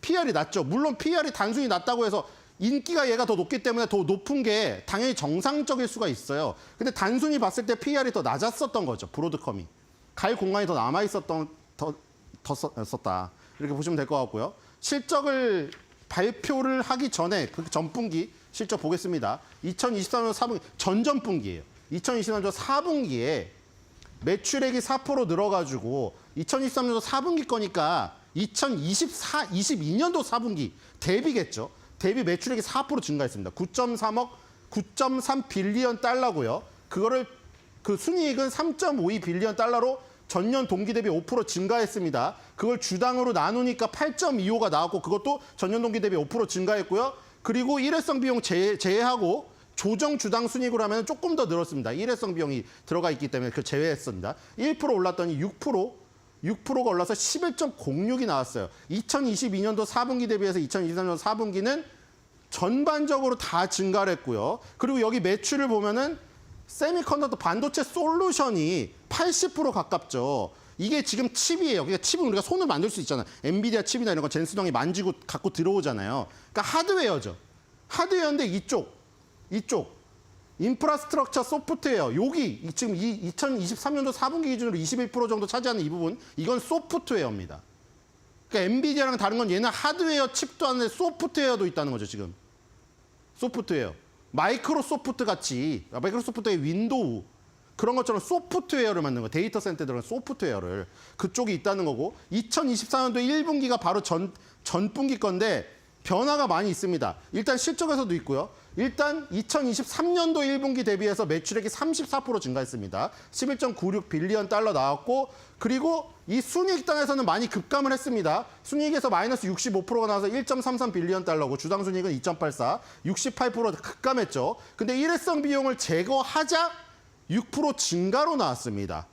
PER이 낮죠. 물론 PER이 단순히 낮다고 해서 인기가 얘가 더 높기 때문에 더 높은 게 당연히 정상적일 수가 있어요. 근데 단순히 봤을 때 PER이 더 낮았었던 거죠. 브로드컴이. 갈 공간이 더 남아있었던, 더 썼다. 이렇게 보시면 될 것 같고요. 실적을 발표를 하기 전에 그 전분기 실적 보겠습니다. 2023년 4분기, 전전분기예요. 2023년 4분기에 매출액이 4% 늘어가지고 2023년도 4분기 거니까 2022년도 4분기 대비겠죠. 대비 매출액이 4% 증가했습니다. 9.3 빌리언 달러고요. 그거를 그 순이익은 3.52 빌리언 달러로 전년 동기 대비 5% 증가했습니다. 그걸 주당으로 나누니까 8.25가 나왔고 그것도 전년 동기 대비 5% 증가했고요. 그리고 일회성 비용 제외하고 조정 주당 순이익으로 하면 조금 더 늘었습니다. 일회성 비용이 들어가 있기 때문에 그 제외했습니다. 1% 올랐더니 6%가 올라서 11.06이 나왔어요. 2022년도 4분기 대비해서 2023년 4분기는 전반적으로 다 증가를 했고요. 그리고 여기 매출을 보면은 세미컨덕터 반도체 솔루션이 80% 가깝죠. 이게 지금 칩이에요. 그러니까 칩은 우리가 손을 만들 수 있잖아요. 엔비디아 칩이나 이런 거 젠스동이 만지고 갖고 들어오잖아요. 그러니까 하드웨어죠. 하드웨어인데 이쪽 인프라스트럭처 소프트웨어 여기 지금 2023년도 4분기 기준으로 21% 정도 차지하는 이 부분 이건 소프트웨어입니다. 그러니까 엔비디아랑 다른 건 얘는 하드웨어 칩도 아닌데 소프트웨어도 있다는 거죠. 지금 소프트웨어 마이크로소프트 같이 마이크로소프트의 윈도우 그런 것처럼 소프트웨어를 만드는 거 데이터 센터에 들어간 소프트웨어를 그쪽이 있다는 거고 2024년도 1분기가 바로 전분기 건데 변화가 많이 있습니다. 일단 실적에서도 있고요. 일단 2023년도 1분기 대비해서 매출액이 34% 증가했습니다. 11.96 빌리언 달러 나왔고 그리고 이 순이익당에서는 많이 급감을 했습니다. 순이익에서 마이너스 65%가 나와서 1.33 빌리언 달러고 주당 순이익은 2.84, 68% 급감했죠. 근데 일회성 비용을 제거하자 6% 증가로 나왔습니다.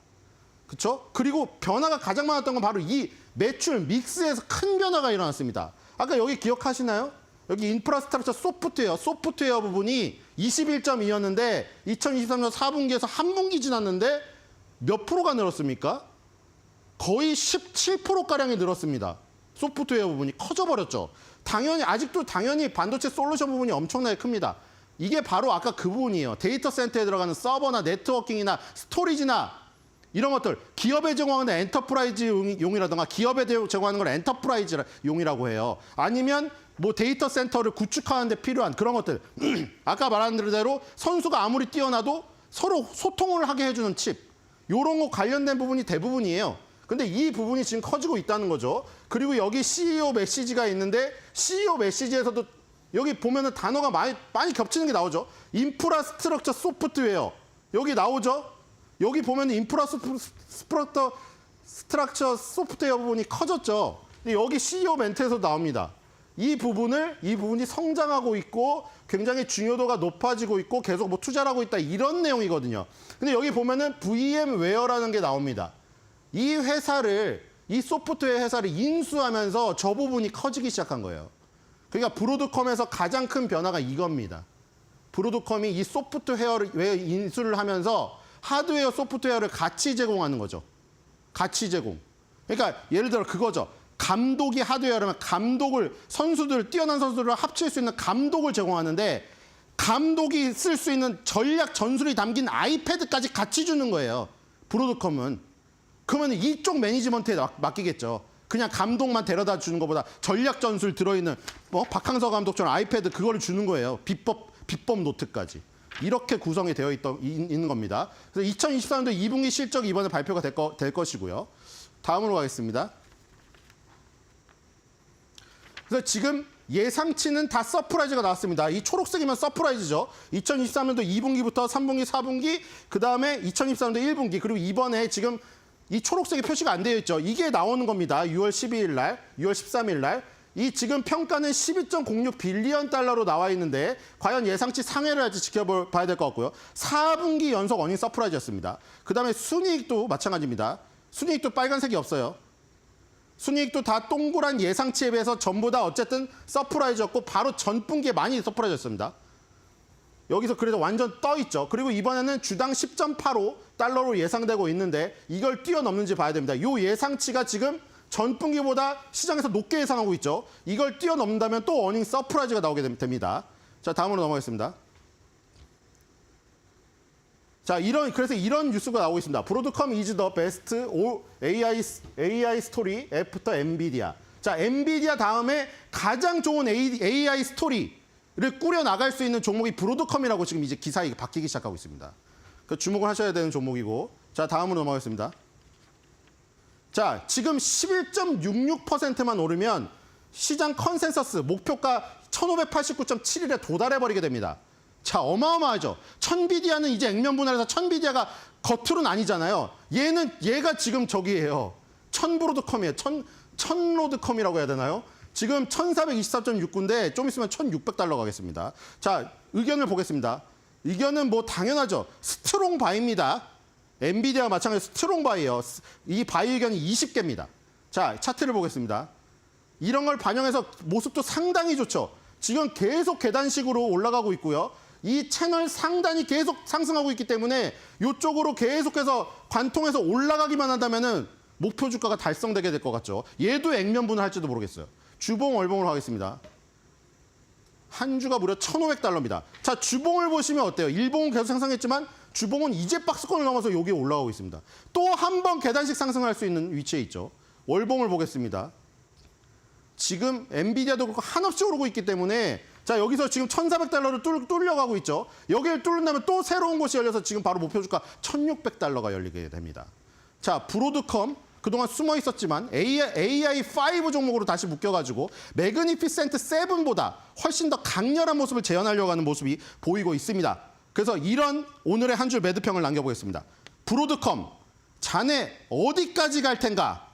그렇죠? 그리고 변화가 가장 많았던 건 바로 이 매출 믹스에서 큰 변화가 일어났습니다. 아까 여기 기억하시나요? 여기 인프라스트럭처 소프트웨어 부분이 21.2였는데 2023년 4분기에서 한 분기 지났는데 몇 프로가 늘었습니까? 거의 17%가량이 늘었습니다. 소프트웨어 부분이 커져버렸죠. 아직도 당연히 반도체 솔루션 부분이 엄청나게 큽니다. 이게 바로 아까 그 부분이에요. 데이터 센터에 들어가는 서버나 네트워킹이나 스토리지나 이런 것들 기업에 제공하는 엔터프라이즈 용이라든가 기업에 제공하는 걸 엔터프라이즈 용이라고 해요. 아니면 뭐 데이터 센터를 구축하는 데 필요한 그런 것들. 아까 말한 대로 선수가 아무리 뛰어나도 서로 소통을 하게 해주는 칩. 이런 거 관련된 부분이 대부분이에요. 근데 이 부분이 지금 커지고 있다는 거죠. 그리고 여기 CEO 메시지가 있는데 CEO 메시지에서도 여기 보면은 단어가 많이 겹치는 게 나오죠. 인프라스트럭처 소프트웨어. 여기 나오죠. 여기 보면 인프라스트럭처 소프트웨어 부분이 커졌죠. 근데 여기 CEO 멘트에서 나옵니다. 이 부분이 성장하고 있고 굉장히 중요도가 높아지고 있고 계속 뭐 투자를 하고 있다 이런 내용이거든요. 근데 여기 보면은 VM웨어라는 게 나옵니다. 이 소프트웨어 회사를 인수하면서 저 부분이 커지기 시작한 거예요. 그러니까 브로드컴에서 가장 큰 변화가 이겁니다. 브로드컴이 이 소프트웨어를 인수를 하면서 하드웨어, 소프트웨어를 같이 제공하는 거죠. 같이 제공. 그러니까 예를 들어 그거죠. 감독이 하드웨어라면 뛰어난 선수들을 합칠 수 있는 감독을 제공하는데 감독이 쓸 수 있는 전략 전술이 담긴 아이패드까지 같이 주는 거예요. 브로드컴은. 그러면 이쪽 매니지먼트에 맡기겠죠. 그냥 감독만 데려다 주는 것보다 전략 전술 들어있는 박항서 감독처럼 아이패드 그거를 주는 거예요. 비법 노트까지. 이렇게 구성이 되어 있는 겁니다. 그래서 2024년도 2분기 실적이 이번에 발표가 될 것이고요. 다음으로 가겠습니다. 그래서 지금 예상치는 다 서프라이즈가 나왔습니다. 이 초록색이면 서프라이즈죠. 2023년도 2분기부터 3분기, 4분기, 그다음에 2023년도 1분기, 그리고 이번에 지금 이 초록색이 표시가 안 되어 있죠. 이게 나오는 겁니다. 6월 12일 날, 6월 13일 날. 이 지금 평가는 12.06 빌리언 달러로 나와 있는데 과연 예상치 상회를 할지 지켜봐야 될 것 같고요. 4분기 연속 어닝 서프라이즈였습니다. 그다음에 순이익도 마찬가지입니다. 순이익도 빨간색이 없어요. 순이익도 다 동그란 예상치에 비해서 전부 다 어쨌든 서프라이즈였고 바로 전분기에 많이 서프라이즈였습니다. 여기서 그래서 완전 떠 있죠. 그리고 이번에는 주당 10.85 달러로 예상되고 있는데 이걸 뛰어넘는지 봐야 됩니다. 이 예상치가 지금 전분기보다 시장에서 높게 예상하고 있죠. 이걸 뛰어넘는다면 또 어닝 서프라이즈가 나오게 됩니다. 자, 다음으로 넘어가겠습니다. 자, 그래서 이런 뉴스가 나오고 있습니다. 브로드컴 is the best AI 스토리 애프터 엔비디아. 자, 엔비디아 다음에 가장 좋은 AI 스토리를 꾸려 나갈 수 있는 종목이 브로드컴이라고 지금 이제 기사가 바뀌기 시작하고 있습니다. 그 주목을 하셔야 되는 종목이고. 자, 다음으로 넘어가겠습니다. 자, 지금 11.66%만 오르면 시장 컨센서스 목표가 1589.71에 도달해버리게 됩니다. 자, 어마어마하죠. 천비디아는 이제 액면 분할해서 천비디아가 겉으로는 아니잖아요. 얘가 지금 저기예요. 천브로드컴이에요. 천로드컴이라고 해야 되나요? 지금 1424.69인데 좀 있으면 1600달러 가겠습니다. 자, 의견을 보겠습니다. 의견은 뭐 당연하죠. 스트롱 바이입니다. 엔비디아와 마찬가지로 스트롱 바이예요. 이 바이 의견이 20개입니다. 자, 차트를 보겠습니다. 이런 걸 반영해서 모습도 상당히 좋죠. 지금 계속 계단식으로 올라가고 있고요. 이 채널 상단이 계속 상승하고 있기 때문에 이쪽으로 계속해서 관통해서 올라가기만 한다면은 목표 주가가 달성되게 될 것 같죠. 얘도 액면 분할할지도 모르겠어요. 주봉, 월봉으로 하겠습니다. 한 주가 무려 1,500달러입니다. 자, 주봉을 보시면 어때요? 일봉은 계속 상승했지만 주봉은 이제 박스권을 넘어서 여기에 올라가고 있습니다. 또 한 번 계단식 상승할 수 있는 위치에 있죠. 월봉을 보겠습니다. 지금 엔비디아도 그렇고 한없이 오르고 있기 때문에 자, 여기서 지금 1,400달러를 뚫려가고 있죠. 여기를 뚫는다면 또 새로운 곳이 열려서 지금 바로 목표 주가 1,600달러가 열리게 됩니다. 자, 브로드컴 그동안 숨어 있었지만 AI5 종목으로 다시 묶여가지고 매그니피센트 7보다 훨씬 더 강렬한 모습을 재현하려고 하는 모습이 보이고 있습니다. 그래서 이런 오늘의 한 줄 매도평을 남겨보겠습니다. 브로드컴, 자네 어디까지 갈 텐가?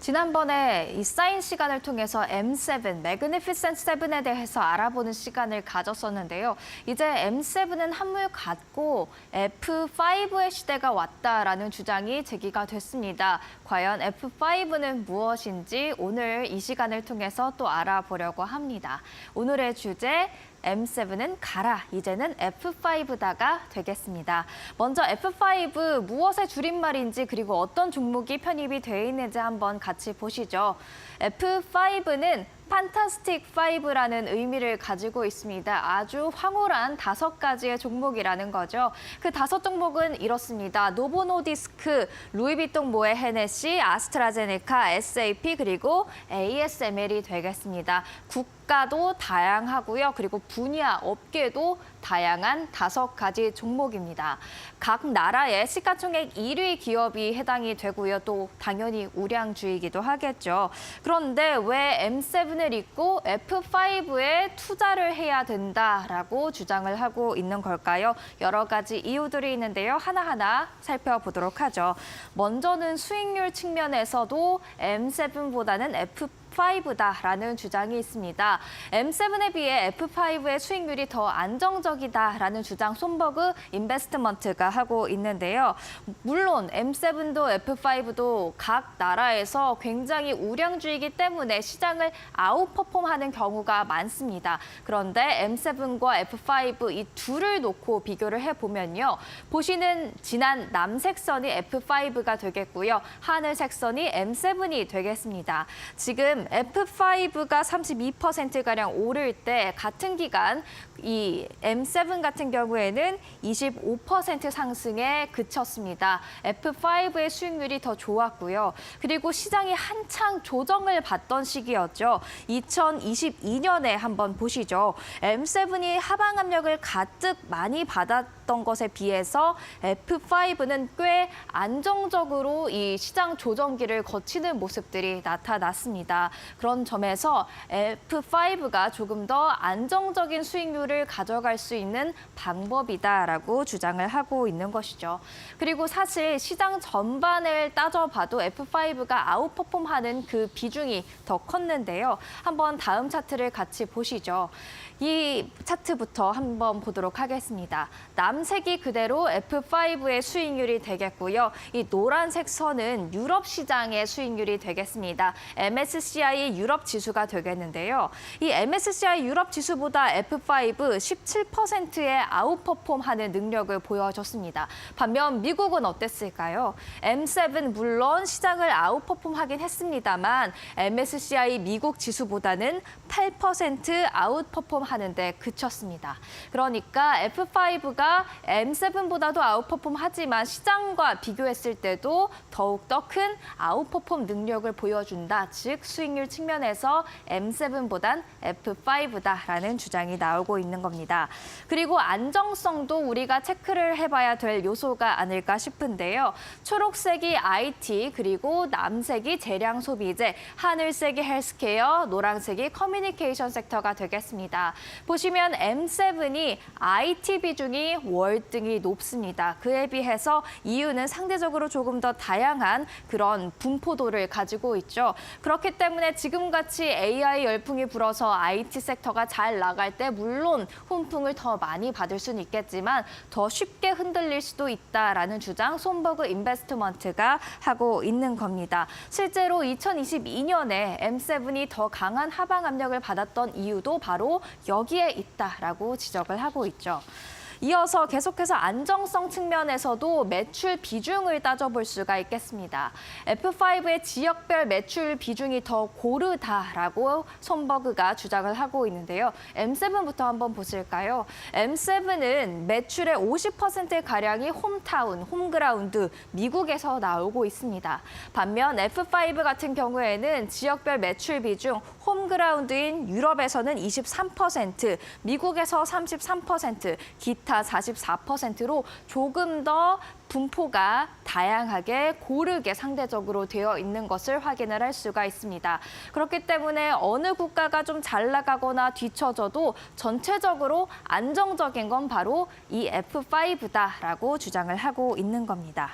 지난번에 이 쌓인 시간을 통해서 M7, 매그니피센트 7에 대해서 알아보는 시간을 가졌었는데요. 이제 M7은 한물 갔고 F5의 시대가 왔다라는 주장이 제기가 됐습니다. 과연 F5는 무엇인지 오늘 이 시간을 통해서 또 알아보려고 합니다. 오늘의 주제, M7은 가라, 이제는 F5다가 되겠습니다. 먼저 F5 무엇의 줄임말인지 그리고 어떤 종목이 편입이 되어 있는지 한번 같이 보시죠. F5는 판타스틱 5라는 의미를 가지고 있습니다. 아주 황홀한 5가지의 종목이라는 거죠. 그 5종목은 이렇습니다. 노보노디스크, 루이비통 모에 헤네시, 아스트라제네카, SAP 그리고 ASML이 되겠습니다. 국가 주가도 다양하고요. 그리고 분야, 업계도 다양한 5가지 종목입니다. 각 나라의 시가총액 1위 기업이 해당이 되고요. 또 당연히 우량주이기도 하겠죠. 그런데 왜 M7을 잊고 F5에 투자를 해야 된다라고 주장을 하고 있는 걸까요? 여러 가지 이유들이 있는데요. 하나하나 살펴보도록 하죠. 먼저는 수익률 측면에서도 M7보다는 F5다라는 주장이 있습니다. M7에 비해 F5의 수익률이 더 안정적이다라는 주장 손버그 인베스트먼트가 하고 있는데요. 물론 M7도 F5도 각 나라에서 굉장히 우량주이기 때문에 시장을 아웃퍼폼하는 경우가 많습니다. 그런데 M7과 F5 이 둘을 놓고 비교를 해보면요. 보시는 진한 남색 선이 F5가 되겠고요. 하늘색 선이 M7이 되겠습니다. 지금 F5가 32%가량 오를 때 같은 기간 이 M7 같은 경우에는 25% 상승에 그쳤습니다. F5의 수익률이 더 좋았고요. 그리고 시장이 한창 조정을 받던 시기였죠. 2022년에 한번 보시죠. M7이 하방 압력을 가뜩 많이 받았던 것에 비해서 F5는 꽤 안정적으로 이 시장 조정기를 거치는 모습들이 나타났습니다. 그런 점에서 F5가 조금 더 안정적인 수익률을 가져갈 수 있는 방법이다라고 주장을 하고 있는 것이죠. 그리고 사실 시장 전반을 따져봐도 F5가 아웃퍼폼하는 그 비중이 더 컸는데요. 한번 다음 차트를 같이 보시죠. 이 차트부터 한번 보도록 하겠습니다. 남색이 그대로 F5의 수익률이 되겠고요. 이 노란색 선은 유럽 시장의 수익률이 되겠습니다. MSCI 유럽 지수가 되겠는데요. 이 MSCI 유럽 지수보다 F5 17%의 아웃퍼폼하는 능력을 보여줬습니다. 반면 미국은 어땠을까요? M7 물론 시장을 아웃퍼폼하긴 했습니다만 MSCI 미국 지수보다는 8% 아웃퍼폼 하는데 그쳤습니다. 그러니까 F5가 M7보다도 아웃퍼폼 하지만 시장과 비교했을 때도 더욱더 큰 아웃퍼폼 능력을 보여준다. 즉 수익률 측면에서 M7보단 F5다라는 주장이 나오고 있는 겁니다. 그리고 안정성도 우리가 체크를 해봐야 될 요소가 아닐까 싶은데요. 초록색이 IT, 그리고 남색이 재량 소비재, 하늘색이 헬스케어, 노란색이 커뮤니케이션 섹터가 되겠습니다. 보시면 M7이 IT 비중이 월등히 높습니다. 그에 비해서 이유는 상대적으로 조금 더 다양한 그런 분포도를 가지고 있죠. 그렇기 때문에 지금같이 AI 열풍이 불어서 IT 섹터가 잘 나갈 때 물론 훈풍을 더 많이 받을 수는 있겠지만 더 쉽게 흔들릴 수도 있다라는 주장 손버그 인베스트먼트가 하고 있는 겁니다. 실제로 2022년에 M7이 더 강한 하방 압력을 받았던 이유도 바로 여기에 있다라고 지적을 하고 있죠. 이어서 계속해서 안정성 측면에서도 매출 비중을 따져볼 수가 있겠습니다. F5의 지역별 매출 비중이 더 고르다라고 손버그가 주장을 하고 있는데요. M7부터 한번 보실까요? M7은 매출의 50%가량이 홈타운, 홈그라운드, 미국에서 나오고 있습니다. 반면 F5 같은 경우에는 지역별 매출 비중, 홈그라운드인 유럽에서는 23%, 미국에서 33%, 기타 44%로 조금 더 분포가 다양하게 고르게 상대적으로 되어 있는 것을 확인을 할 수가 있습니다. 그렇기 때문에 어느 국가가 좀 잘 나가거나 뒤처져도 전체적으로 안정적인 건 바로 이 F5다라고 주장을 하고 있는 겁니다.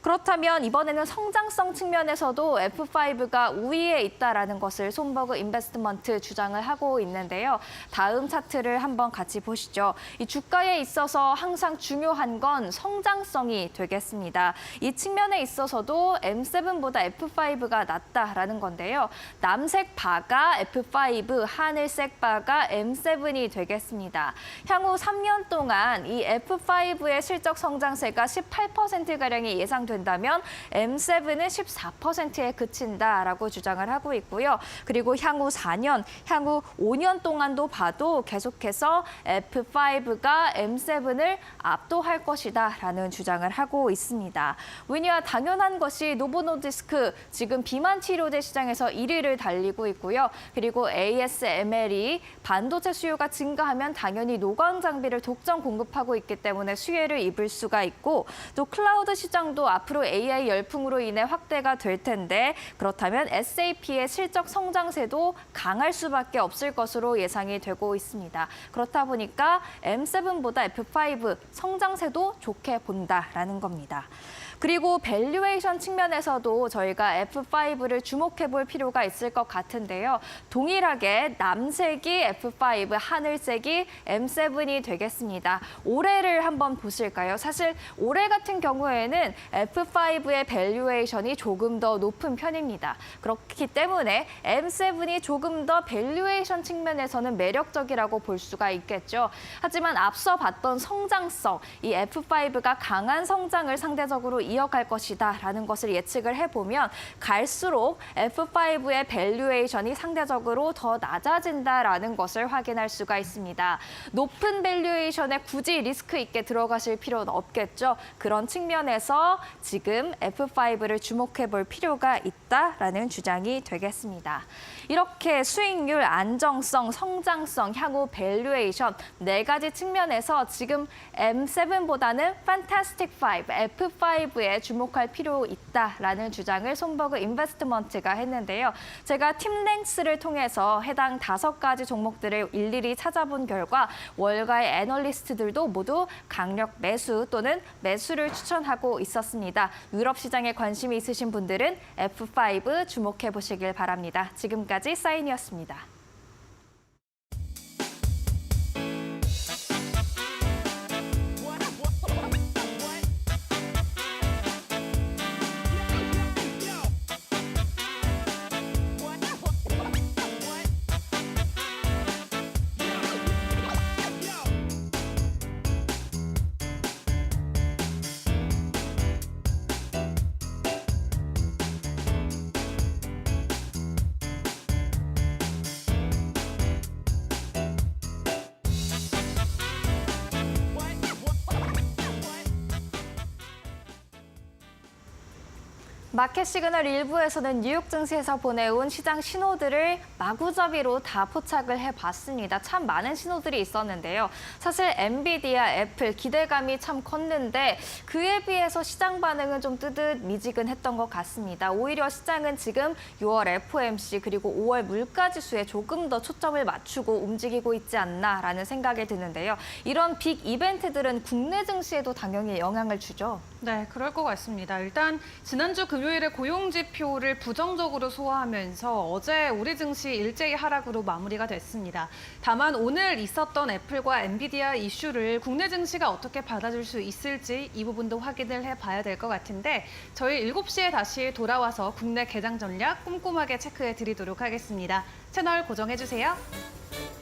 그렇다면 이번에는 성장성 측면에서도 F5가 우위에 있다라는 것을 손버그 인베스트먼트 주장을 하고 있는데요. 다음 차트를 한번 같이 보시죠. 이 주가에 있어서 항상 중요한 건 성장성이 되겠습니다. 이 측면에 있어서도 M7보다 F5가 낫다라는 건데요. 남색 바가 F5, 하늘색 바가 M7이 되겠습니다. 향후 3년 동안 이 F5의 실적 성장세가 18%가량이 예상된다면 M7은 14%에 그친다라고 주장을 하고 있고요. 그리고 향후 4년, 향후 5년 동안도 봐도 계속해서 F5가 M7을 압도할 것이다라는 주장을 하고 하고 있습니다. 왜냐 당연한 것이 노보노디스크 지금 비만 치료제 시장에서 1위를 달리고 있고요. 그리고 ASML이 반도체 수요가 증가하면 당연히 노광 장비를 독점 공급하고 있기 때문에 수혜를 입을 수가 있고 또 클라우드 시장도 앞으로 AI 열풍으로 인해 확대가 될 텐데 그렇다면 SAP의 실적 성장세도 강할 수밖에 없을 것으로 예상이 되고 있습니다. 그렇다 보니까 M7보다 F5 성장세도 좋게 본다라는 겁니다. 그리고 밸류에이션 측면에서도 저희가 F5를 주목해 볼 필요가 있을 것 같은데요. 동일하게 남색이 F5, 하늘색이 M7이 되겠습니다. 올해를 한번 보실까요? 사실 올해 같은 경우에는 F5의 밸류에이션이 조금 더 높은 편입니다. 그렇기 때문에 M7이 조금 더 밸류에이션 측면에서는 매력적이라고 볼 수가 있겠죠. 하지만 앞서 봤던 성장성, 이 F5가 강한 성장을 상대적으로 이어갈 것이다라는 것을 예측을 해보면 갈수록 F5의 밸류에이션이 상대적으로 더 낮아진다라는 것을 확인할 수가 있습니다. 높은 밸류에이션에 굳이 리스크 있게 들어가실 필요는 없겠죠. 그런 측면에서 지금 F5를 주목해 볼 필요가 있다라는 주장이 되겠습니다. 이렇게 수익률, 안정성, 성장성, 향후 밸류에이션 네 가지 측면에서 지금 M7보다는 판타스틱 5, F5에 주목할 필요 있다라는 주장을 손버그 인베스트먼트가 했는데요. 제가 팀랭스를 통해서 해당 5가지 종목들을 일일이 찾아본 결과 월가의 애널리스트들도 모두 강력 매수 또는 매수를 추천하고 있었습니다. 유럽 시장에 관심이 있으신 분들은 F5 주목해 보시길 바랍니다. 지금까지 사인이었습니다. 마켓 시그널 1부에서는 뉴욕 증시에서 보내온 시장 신호들을 마구잡이로 다 포착을 해봤습니다. 참 많은 신호들이 있었는데요. 사실 엔비디아, 애플 기대감이 참 컸는데 그에 비해서 시장 반응은 좀 뜨뜻미지근했던 것 같습니다. 오히려 시장은 지금 6월 FOMC 그리고 5월 물가지수에 조금 더 초점을 맞추고 움직이고 있지 않나라는 생각이 드는데요. 이런 빅 이벤트들은 국내 증시에도 당연히 영향을 주죠. 네, 그럴 것 같습니다. 일단 지난주 금요일에 고용지표를 부정적으로 소화하면서 어제 우리 증시 일제히 하락으로 마무리가 됐습니다. 다만 오늘 있었던 애플과 엔비디아 이슈를 국내 증시가 어떻게 받아줄 수 있을지 이 부분도 확인을 해봐야 될 것 같은데 저희 7시에 다시 돌아와서 국내 개장 전략 꼼꼼하게 체크해 드리도록 하겠습니다. 채널 고정해주세요.